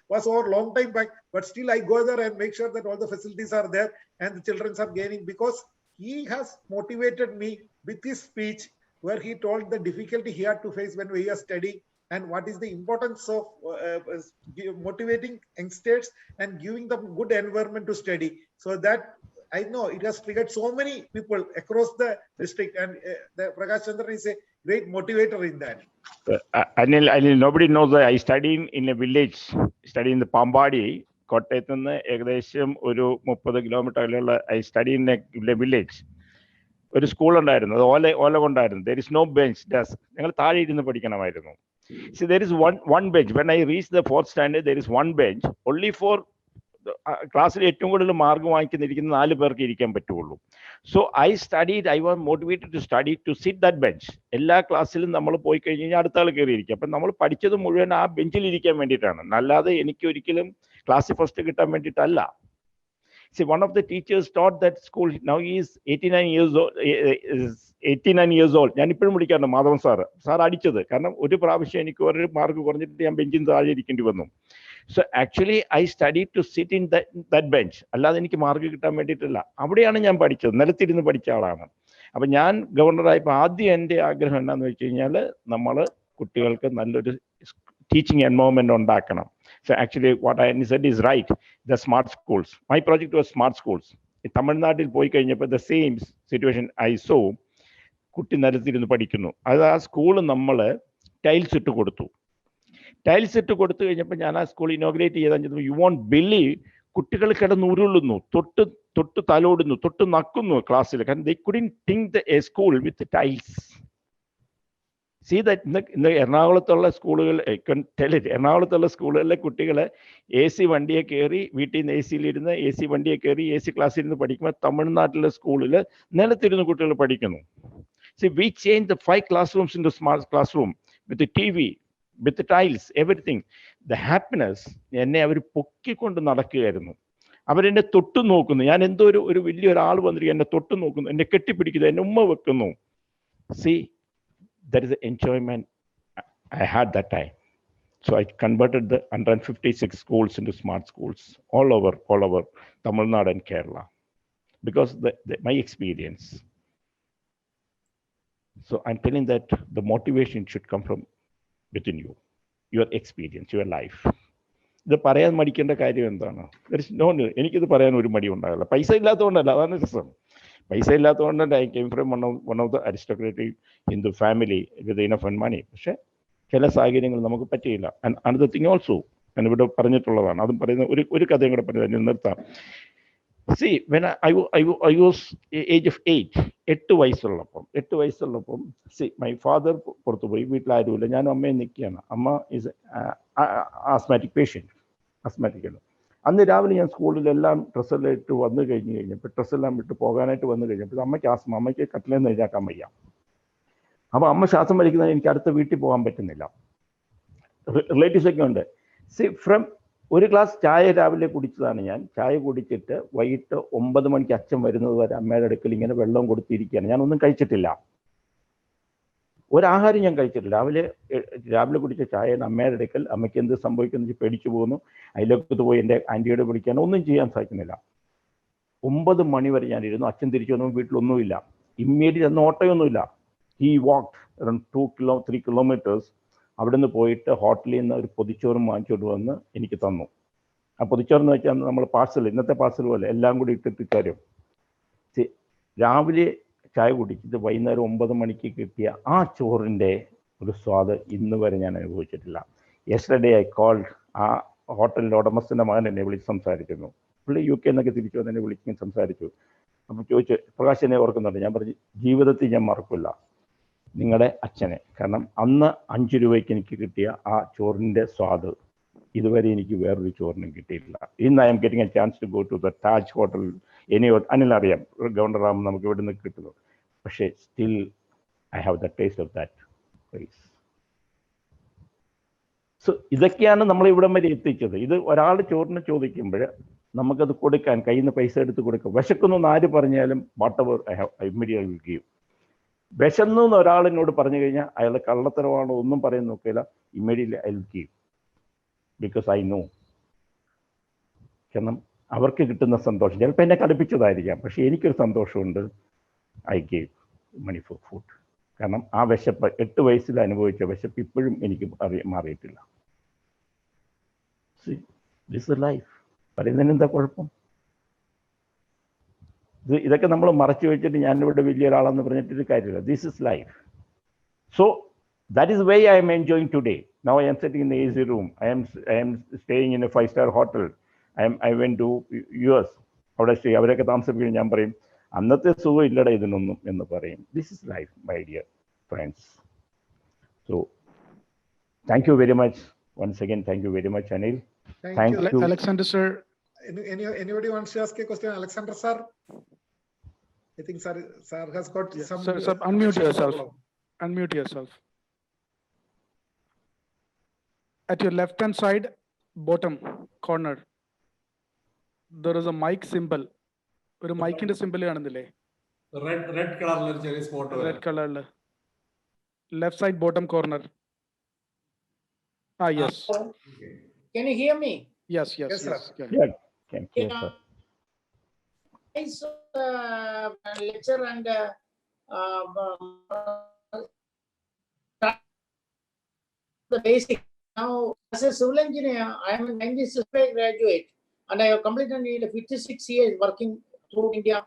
was over a long time back, but still I go there and make sure that all the facilities are there and the children are gaining, because he has motivated me with his speech where he told the difficulty he had to face when we are studying and what is the importance of motivating youngsters and giving them good environment to study. So that I know it has triggered so many people across the district, and the Prakash Chandran is a great motivator in that. Anil, nobody knows that I studied in a village, studying in the Pambadi, കോട്ടയത്ത് നിന്ന് ഏകദേശം ഒരു 30 kilometre അകലെയുള്ള I study in a village. ഒരു school ഉണ്ടായിരുന്നു, അത് ഓല കൊണ്ടായിരുന്നു. There is no bench desk, ഞങ്ങൾ താഴെ ഇരുന്ന് പഠിക്കണമായിരുന്നു. See there is one bench. When I reach the 4th standard there is one bench only for ക്ലാസ്സിൽ ഏറ്റവും കൂടുതൽ മാർക്ക് വാങ്ങിക്കുന്നിരിക്കുന്ന 4 പേർക്ക് ഇരിക്കാൻ പറ്റുള്ളൂ. So I was motivated to study to sit that bench. എല്ലാ ക്ലാസ്സിലും നമ്മൾ പോയി കഴിഞ്ഞ് കഴിഞ്ഞാൽ അടുത്ത ആൾ കയറിയിരിക്കും. അപ്പം നമ്മൾ പഠിച്ചത് മുഴുവൻ ആ ബെഞ്ചിൽ ഇരിക്കാൻ വേണ്ടിയിട്ടാണ്, അല്ലാതെ എനിക്ക് ഒരിക്കലും ക്ലാസ്സിൽ ഫസ്റ്റ് കിട്ടാൻ വേണ്ടിയിട്ടല്ല. See, one of the teachers taught that school. Now he is 89 years old. ഞാൻ ഇപ്പോഴും വിളിക്കാറുണ്ട് മാധവൻ സാർ അടിച്ചത്. കാരണം ഒരു പ്രാവശ്യം എനിക്ക് ഒരു മാർക്ക് കുറഞ്ഞിട്ട് ഞാൻ ബെഞ്ചിന് താഴെ ഇരിക്കേണ്ടി വന്നു. So actually I study to sit in that bench, അല്ലാതെ എനിക്ക് മാർക്ക് കിട്ടാൻ വേണ്ടിയിട്ടില്ല. അവിടെയാണ് ഞാൻ പഠിച്ചത്, നിലത്തിരുന്ന് പഠിച്ച ആളാണ്. അപ്പം ഞാൻ ഗവർണറായപ്പോൾ ആദ്യം എൻ്റെ ആഗ്രഹം എന്താണെന്ന് വെച്ച് കഴിഞ്ഞാൽ നമ്മൾ കുട്ടികൾക്ക് നല്ലൊരു ടീച്ചിങ് എൻവയോൺമെന്റ് ഉണ്ടാക്കണം. So actually what I said is right. The smart schools. My project was smart schools. In Tamil Nadu പോയി കഴിഞ്ഞപ്പോൾ the same situation I saw. കുട്ടി നിലത്തിരുന്ന് പഠിക്കുന്നു. അത് ആ സ്കൂൾ നമ്മൾ ടൈൽസ് ഇട്ട് കൊടുത്തു. ടൈൽസ് ഇട്ട് കൊടുത്തു കഴിഞ്ഞപ്പോൾ ഞാൻ ആ സ്കൂൾ ഇനോഗ്രേറ്റ് ചെയ്താൽ യു വോണ്ട് ബിലീവ്, കുട്ടികൾ കിടന്ന് ഉരുളുന്നു, തൊട്ട് തലോടുന്നു, തൊട്ട് നക്കുന്നു ക്ലാസ്സിൽ. കാരണം they couldn't think a school with tiles. See that ഇന്ന് എറണാകുളത്തുള്ള സ്കൂളുകൾ, എറണാകുളത്തുള്ള സ്കൂളുകളിലെ കുട്ടികളെ AC വണ്ടിയെ കയറി, വീട്ടിൽ നിന്ന് AC-ലിരുന്ന് AC വണ്ടിയെ കയറി AC ക്ലാസ്സിൽ ഇരുന്ന് പഠിക്കുമ്പോൾ തമിഴ്നാട്ടിലെ സ്കൂളിൽ നിലത്തിരുന്ന് കുട്ടികൾ പഠിക്കുന്നു. See, we changed the 5 classrooms into smart classroom with the TV, with the tiles, everything. The happiness, എന്നെ അവർ പൊക്കിക്കൊണ്ട് നടക്കുകയായിരുന്നു. അവരെന്നെ തൊട്ടു നോക്കുന്നു. ഞാൻ എന്തോ ഒരു വലിയൊരാൾ വന്നിരിക്കും, എന്നെ തൊട്ടു നോക്കുന്നു, എന്നെ കെട്ടിപ്പിടിക്കുന്നു, എന്നെ ഉമ്മ വെക്കുന്നു. See, that is the enjoyment I had that time. So I converted the 156 schools into smart schools all over Tamil Nadu and Kerala, because my experience. So I'm telling that the motivation should come from within you, your experience, your life. ഇത് പറയാൻ മടിക്കേണ്ട കാര്യം എന്താണ്? എനിക്കിത് പറയാൻ ഒരു മടി ഉണ്ടാകില്ല. പൈസ ഇല്ലാത്തതുകൊണ്ടല്ല, അതാണ് രസം. പൈസ ഇല്ലാത്തതുകൊണ്ട് I came from one of the aristocratic Hindu family with enough and money. പക്ഷെ ചില സാഹചര്യങ്ങൾ നമുക്ക് പറ്റിയില്ല. ആൻഡ് അനദർ തിങ് ഓൾസോ ഞാൻ ഇവിടെ പറഞ്ഞിട്ടുള്ളതാണ്, അതും പറയുന്ന ഒരു കഥയും കൂടെ പറയുന്നത് നിർത്താം. See when I was age of 8 വയസ്സുള്ളപ്പം സി മൈ ഫാദർ പുറത്തു പോയി, വീട്ടിൽ ആരുമില്ല, ഞാനും അമ്മയും നിൽക്കുകയാണ്. അമ്മ ഈസ് ആസ്മാറ്റിക് പേഷ്യൻറ്റ്, ആസ്മാറ്റിക്കാണ്. അന്ന് രാവിലെ ഞാൻ സ്കൂളിലെല്ലാം ഡ്രസ്സെല്ലാം ഇട്ട് വന്നു കഴിഞ്ഞപ്പോൾ ഡ്രസ്സെല്ലാം ഇട്ട് പോകാനായിട്ട് വന്നു കഴിഞ്ഞപ്പോൾ അമ്മയ്ക്ക് ആസ്മ, അമ്മയ്ക്ക് കട്ടിലേന്ന് എഴുതാക്കാൻ വയ്യ. അപ്പോൾ അമ്മ ശ്വാസം വലിക്കുന്നത് എനിക്ക് അടുത്ത വീട്ടിൽ പോകാൻ പറ്റുന്നില്ല. റിലേറ്റീവ്സൊക്കെ ഉണ്ട്. സി ഫ്രം ഒരു ഗ്ലാസ് ചായ രാവിലെ കുടിച്ചതാണ് ഞാൻ. ചായ കുടിച്ചിട്ട് വൈകിട്ട് 9 മണിക്ക് അച്ഛൻ വരുന്നത് വരെ അമ്മയുടെ അടുക്കൽ ഇങ്ങനെ വെള്ളം കൊടുത്തിരിക്കുകയാണ്. ഞാനൊന്നും കഴിച്ചിട്ടില്ല, ഒരാഹാരം ഞാൻ കഴിച്ചിട്ടില്ല. രാവിലെ കുടിച്ച ചായയാണ് അമ്മയുടെ അടുക്കൽ. അമ്മയ്ക്ക് എന്ത് സംഭവിക്കുന്നു പേടിച്ചു പോകുന്നു. അതിലേക്ക് പോയി എൻ്റെ ആൻറ്റിയോട് വിളിക്കാൻ ഒന്നും ചെയ്യാൻ സാധിക്കുന്നില്ല. 9 മണി വരെ ഞാനിരുന്നു. അച്ഛൻ തിരിച്ചു വന്നു, വീട്ടിലൊന്നുമില്ല. ഇമ്മീഡിയറ്റ് അന്ന് ഓട്ടയൊന്നുമില്ല. He walked around 3 kilometers. അവിടെ നിന്ന് പോയിട്ട് ഹോട്ടലിൽ നിന്ന് ഒരു പൊതിച്ചോറും വാങ്ങിച്ചോണ്ട് വന്ന് എനിക്ക് തന്നു. ആ പൊതിച്ചോറെന്ന് വെച്ചാൽ നമ്മൾ പാർസൽ, ഇന്നത്തെ പാർസൽ പോലെ എല്ലാം കൂടി ഇട്ടിട്ട് തരും. രാവിലെ ചായ കുടിച്ചിട്ട് വൈകുന്നേരം 9 മണിക്ക് കിട്ടിയ ആ ചോറിൻ്റെ ഒരു സ്വാദ് ഇന്ന് വരെ ഞാൻ അനുഭവിച്ചിട്ടില്ല. യെസ്റ്റർഡേ ഐ കോൾഡ്, ആ ഹോട്ടലിൻ്റെ ഉടമസ്ഥൻ്റെ മകൻ എന്നെ വിളിച്ച് സംസാരിക്കുന്നു. പുള്ളി UK എന്നൊക്കെ തിരിച്ചു വന്ന് എന്നെ വിളിച്ച് സംസാരിച്ചു. അപ്പോൾ ചോദിച്ചു, പ്രകാശ് എന്നെ ഓർക്കുന്നുണ്ട്? ഞാൻ പറഞ്ഞു, ജീവിതത്തിൽ ഞാൻ മറക്കില്ല നിങ്ങളുടെ അച്ഛനെ. കാരണം അന്ന് 5 രൂപയ്ക്ക് എനിക്ക് കിട്ടിയ ആ ചോറിൻ്റെ സ്വാദ് ഇതുവരെ എനിക്ക് വേറൊരു ചോറിനും കിട്ടിയിട്ടില്ല. ഇന്ന് I am getting a chance to go to the Taj hotel. Anil അറിയാം, ഗവർണറാകുമ്പോൾ നമുക്ക് ഇവിടെ നിന്ന് കിട്ടുന്നു. പക്ഷേ still I have the taste of that place. So ഇതൊക്കെയാണ് നമ്മൾ ഇവിടം വരെ എത്തിച്ചത്. ഇത് ഒരാൾ ചോറിന് ചോദിക്കുമ്പോൾ നമുക്കത് കൊടുക്കാൻ കയ്യിൽ നിന്ന് പൈസ എടുത്ത് കൊടുക്കുക. വിശക്കുന്നു എന്ന് ആര് പറഞ്ഞാലും whatever I immediately will give. വിശന്നു എന്ന് ഒരാളിനോട് പറഞ്ഞു കഴിഞ്ഞാൽ അയാൾ കള്ളത്തരമാണോ ഒന്നും പറയാൻ നോക്കില്ല, immediately I will give, because I know. കാരണം അവർക്ക് കിട്ടുന്ന സന്തോഷം ചിലപ്പോൾ എന്നെ കടുപ്പിച്ചതായിരിക്കാം, പക്ഷേ എനിക്കൊരു സന്തോഷമുണ്ട്. I give money for food. കാരണം ആ വിശപ്പ് 8 വയസ്സിൽ അനുഭവിച്ച വിശപ്പ് ഇപ്പോഴും എനിക്ക് മാറിയിട്ടില്ല. This is life. പറയുന്നതിന് എന്താ കുഴപ്പം? ഇതൊക്കെ നമ്മൾ മറച്ചു വെച്ചിട്ട് ഞാനിവിടെ വലിയൊരാളെന്ന് പറഞ്ഞിട്ടൊരു കാര്യമില്ല. This is life. So that is why I am enjoying today. Now I am sitting in the AC room. I am staying in a 5-star hotel. I went to US. അവിടെ സ്റ്റേ അവരൊക്കെ താമസിപ്പിക്കും. ഞാൻ പറയും അന്നത്തെ സുഖം ഇല്ലട ഇതിനൊന്നും എന്ന് പറയും. This is life my dear friends. So thank you very much once again. Thank you very much, Anil. Thank you. Alexander sir. Anybody wants to ask a question? Alexander sir? I think sir has got some. Sir, unmute yourself. Unmute yourself. At your left hand side, bottom corner, there is a mic symbol. ഒരു മൈക്കിന്റെ simple കാണുന്നില്ലേ? Red കളറിൽ ഒരു ചെറിയ spot. Red കളറിൽ left side bottom corner. Yes. Can you hear me? Yes. Yeah, can hear, sir. Nice lecture and the basic. Now, as a civil engineer, I am a 1965 graduate, and I have completed 56 years working through India,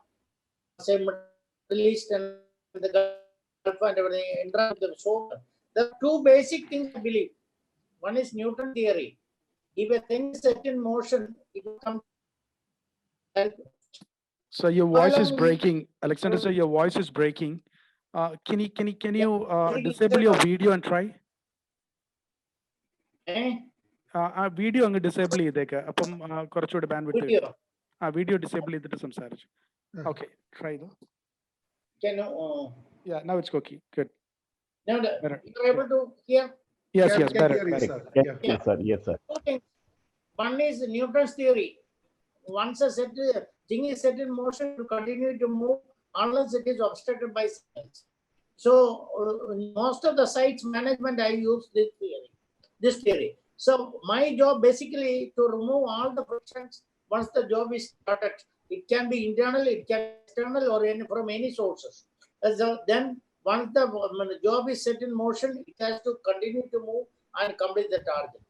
say Middle East and the Gulf and everything. So, there are two basic things I believe. One is Newton theory. If a thing is set in motion, it will come. So your voice is breaking, Alexander sir. Your voice is breaking. Can you disable your video and try? Video അങ്ങ് disable ചെയ്തേക്ക്. അപ്പം കുറച്ചുകൂടി bandwidth കിട്ടും. Video disable ചെയ്തിട്ട് സംസാരിച്ചു. Okay, try though. Can you? Yeah, now it's okay. Good. Now you're able to hear? Yes, better. Yes, sir. Okay. One is Newton's theory. Once a thing is set in motion, to continue to move unless it is obstructed by sites. So most of the sites management, I use this theory. So my job basically to remove all the frictions once the job is started. It can be internal, it can be external, or from any sources. So then once the job is set in motion, it has to continue to move and complete the target.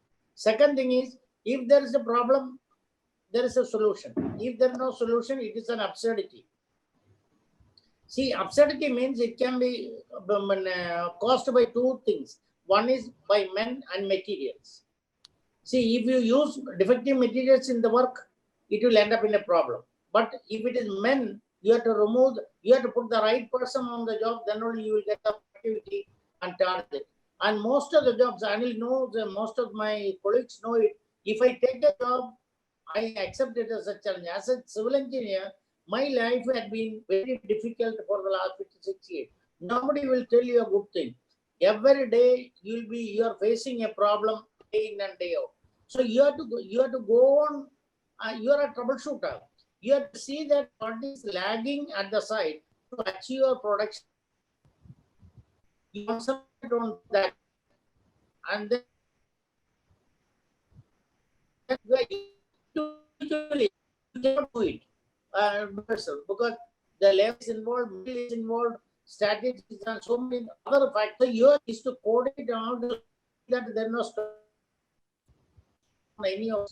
Second thing is, if there is a problem, there is a solution. If there is no solution, it is an absurdity. See, absurdity means it can be caused by two things. One is by men and materials. See, if you use defective materials in the work, it will end up in a problem. But if it is men, you have to remove, you have to put the right person on the job, then only you will get the activity and target. And most of the jobs, Anil knows, most of my colleagues know it. If I take the job, I accept it as a challenge. As a civil engineer, my life had been very difficult for the last 56 years. Nobody will tell you a good thing. Every day you are facing a problem day in and day out. So you have to go on. You are a troubleshooter. You have to see that what is lagging at the site to achieve your production. You concentrate on that, and then usually you cannot do it because the labor is involved, middle is involved, strategies, and so many other factors. Yours is to coordinate all that there is no any of.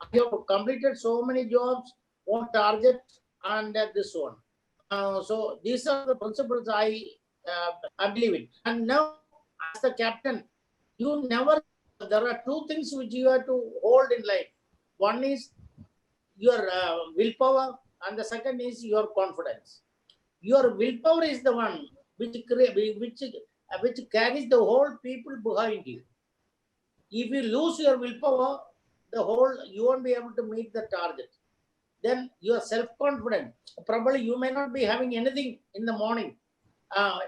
I have completed so many jobs on target and this one. So these are the principles I believe in. And now, as the captain, there are two things which you have to hold in life. One is your willpower, and the second is your confidence. Your willpower is the one which carries the whole people behind you. If you lose your willpower, you won't be able to meet the target. Then you are self-confident. Probably you may not be having anything in the morning,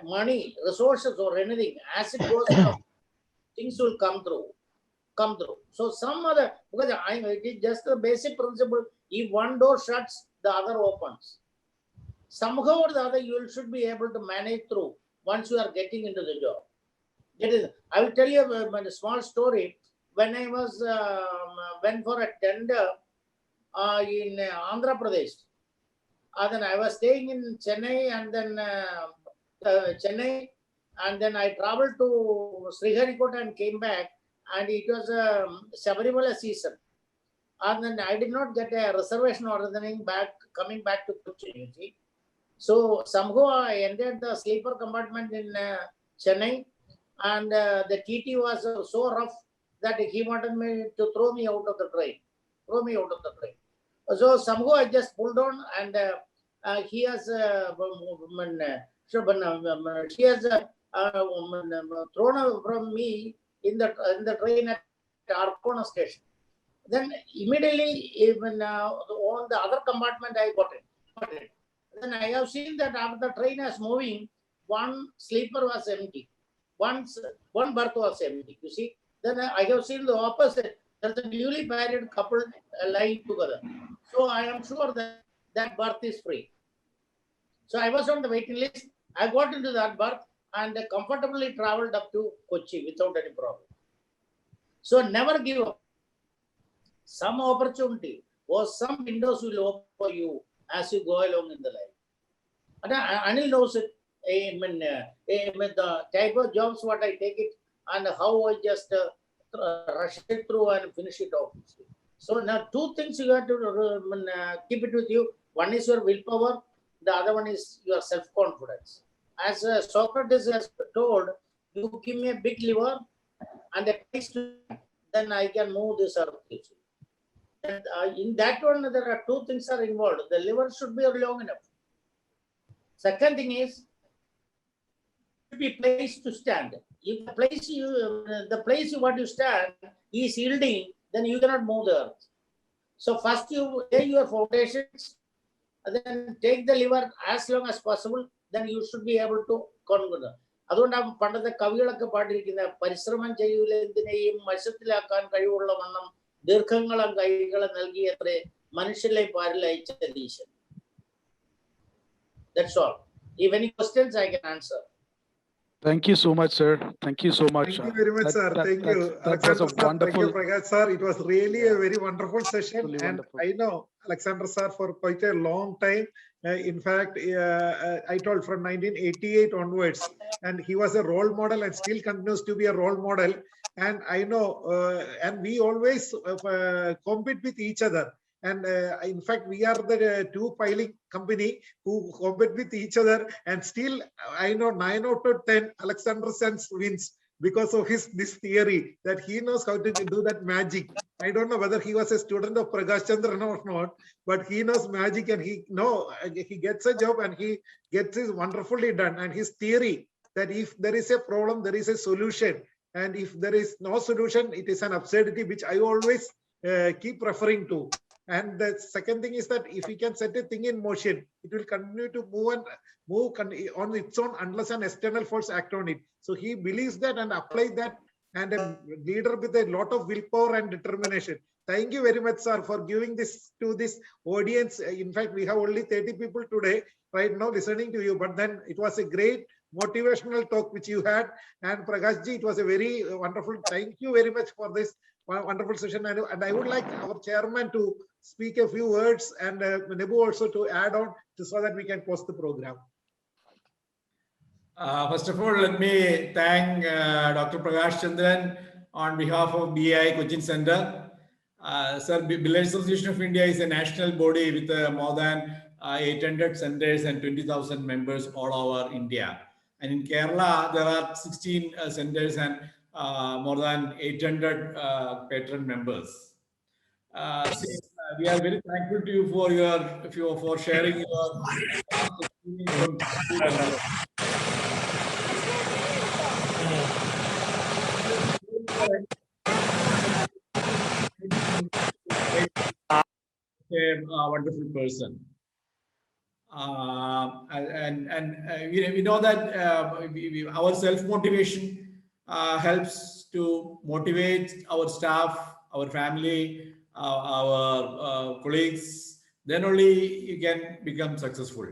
money, resources, or anything. As it goes down, things will come through. So some other, because it is just the basic principle. If one door shuts, the other opens. Somehow or the other, you should be able to manage through once you are getting into the job. I will tell you a small story. When I was went for a tender in Andhra Pradesh, then I was staying in Chennai, and then Chennai, and then I traveled to Sriharikota and came back, and it was Sabarimala season. And then I did not get a reservation or anything coming back to Kochi, you see. So somehow I entered the sleeper compartment in Chennai, and the TT was so rough that he wanted me to throw me out of the train. So somehow I just pulled on, and he has thrown from me in the train at Arcona station. Then immediately, even on the other compartment, I got it. Then I have seen that after the train is moving, one sleeper was empty, one berth was empty. You see, then I have seen the opposite. There's a newly married couple lying together. So I am sure that that berth is free. So I was on the waiting list. I got into that berth and comfortably traveled up to Kochi without any problem. So never give up. Some opportunity or some windows will open for you as you go along in the life. And Anil knows it. The type of jobs what I take it and how I just rush it through and finish it off. So now two things you have to keep it with you. One is your willpower. The other one is your self-confidence. As Socrates has told, you give me a big liver and a place to, then I can move this earth. And, in that one, there are two things are involved. The liver should be long enough. Second thing is, should be place to stand. If the place you want to stand is yielding, then you cannot move the earth. So first you lay your foundations, and then take the liver as long as possible, then you should be able to conquer. അതുകൊണ്ടാണ് പണ്ടത്തെ കവികളൊക്കെ പാടിയിരിക്കുന്ന പരിശ്രമം ചെയ്യൂല എന്തിനേയും വശത്തിലാക്കാൻ കഴിവുള്ള വണ്ണം ദീർഘങ്ങളും കൈകളെ നൽകിയത്രേ മനുഷ്യരെ പാരിൽ അയച്ച ഈശ്വരൻ. That's all. If any questions, I can answer. Thank you so much, sir. Thank you so much. Thank you very much, sir. Thank you. That was a Alexander, wonderful. thank you, Prakash, sir. It was really a very wonderful session. Truly And wonderful. I know Alexander, sir, for quite a long time. In fact, I told from 1988 onwards, and he was a role model and still continues to be a role model. And I know, and we always compete with each other. And in fact, we are the two piling company who compete with each other. And still, I know 9 out of 10, Alexander Sens wins because of this theory that he knows how to do that magic. I don't know whether he was a student of Prakash Chandran or not, but he knows magic, and he gets a job and he gets it wonderfully done. And his theory that if there is a problem, there is a solution. And if there is no solution, it is an absurdity, which I always keep referring to. And the second thing is that if we can set a thing in motion, it will continue to move on its own unless an external force act on it. So he believes that and applies that, and a leader with a lot of willpower and determination. Thank you very much, sir, for giving this to this audience. In fact, we have only 30 people today right now listening to you, but then it was a great motivational talk which you had. And Prakash ji, it was a very wonderful. Thank you very much for this wonderful session. And I would like our chairman to speak a few words, and Nebu also to add on so that we can close the program. First of all, let me thank Dr. Prakash Chandran on behalf of BI Coaching Center. Sir, Billiard Association of India is a national body with more than 800 centers and 20,000 members all over India. And in Kerala, there are 16 centers and more than 800 patron members. We are very thankful to you for sharing your experience. A wonderful person. We know that our self-motivation helps to motivate our staff, our family, our colleagues, then only you can become successful.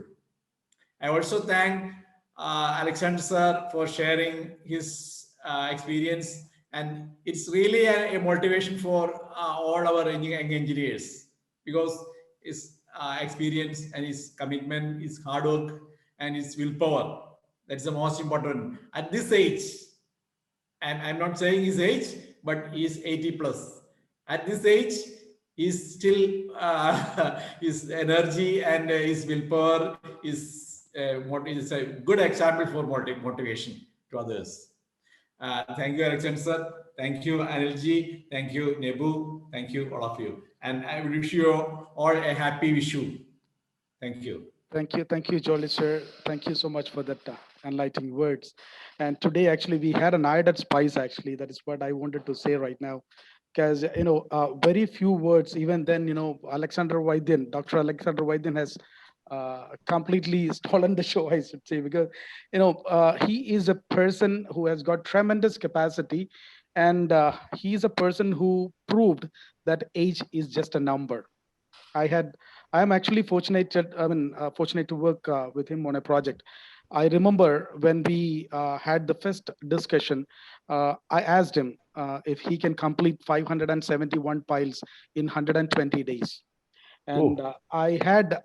I also thank Alexander sir for sharing his experience, and it's really a motivation for all our young engineers, because his experience and his commitment, his hard work, and his willpower, that's the most important at this age. And I'm not saying his age, but he's 80 plus. At this age, he's still his energy and his willpower is a good example for motivation to others. Thank you, Alexander sir. Thank you, Anilji. Thank you, Nebu. Thank you, all of you. And I wish you all a happy Vishu. Thank you. Thank you, Jolly sir. Thank you so much for that enlightening words. And today, actually, we had an added spice. Actually, that is what I wanted to say right now, because very few words. Even then, Alexander Vaidyan, Dr. Alexander Vaidyan has completely stolen the show, I should say, because he is a person who has got tremendous capacity, and he is a person who proved that age is just a number. I am actually fortunate to work with him on a project. I remember when we had the first discussion, I asked him if he can complete 571 piles in 120 days. And I had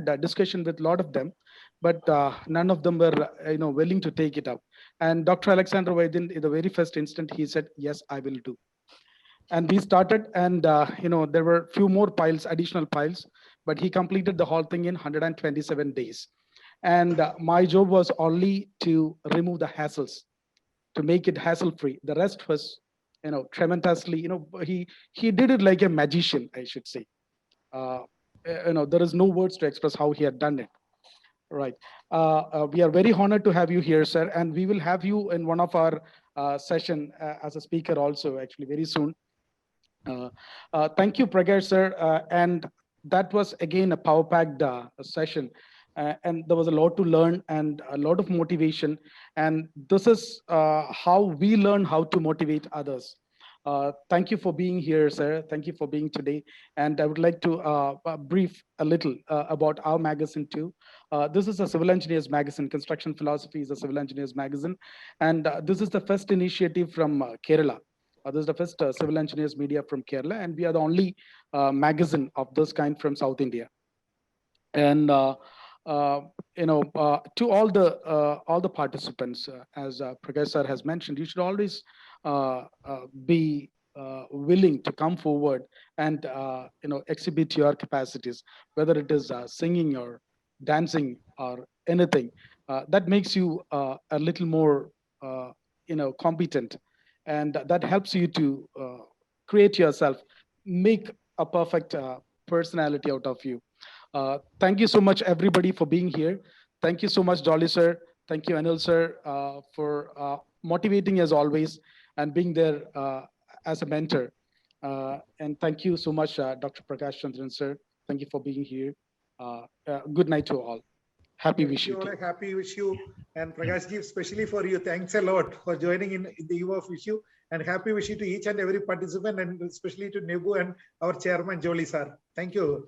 a discussion with a lot of them, but none of them were willing to take it up. And Dr. Alexander Vaidyan, in the very first instant, he said, "Yes, I will do." And we started, and there were few more piles, additional piles, but he completed the whole thing in 127 days. And my job was only to remove the hassles, to make it hassle free. The rest was tremendously, he did it like a magician, I should say. There is no words to express how he had done it. Right. We are very honored to have you here, sir, and we will have you in one of our session as a speaker also, actually, very soon. Thank you, Prakash, sir. And that was again a power-packed session. And there was a lot to learn and a lot of motivation. And this is how we learn how to motivate others. Thank you for being here, sir. Thank you for being today. And I would like to brief a little about our magazine too. This is a civil engineers magazine. Construction Philosophy is a civil engineers magazine. And this is the first initiative from Kerala. This is the first civil engineers media from Kerala, and we are the only magazine of this kind from South India. And to all the participants, as Prakash sir has mentioned, you should always be willing to come forward and exhibit your capacities, whether it is singing or dancing or anything. That makes you a little more competent, and that helps you to create yourself, make a perfect personality out of you. Thank you so much, everybody, for being here. Thank you so much, Dolly sir. Thank you, Anil sir, for motivating as always and being there as a mentor. And thank you so much, Dr. Prakash Chandran sir. Thank you for being here. Good night to all. Happy wish you. Happy wish you, and Prakash ji, especially for you. Thanks a lot for joining in the eve of wish you, and happy wish you to each and every participant, and especially to Nebu and our chairman Jolly sir. Thank you.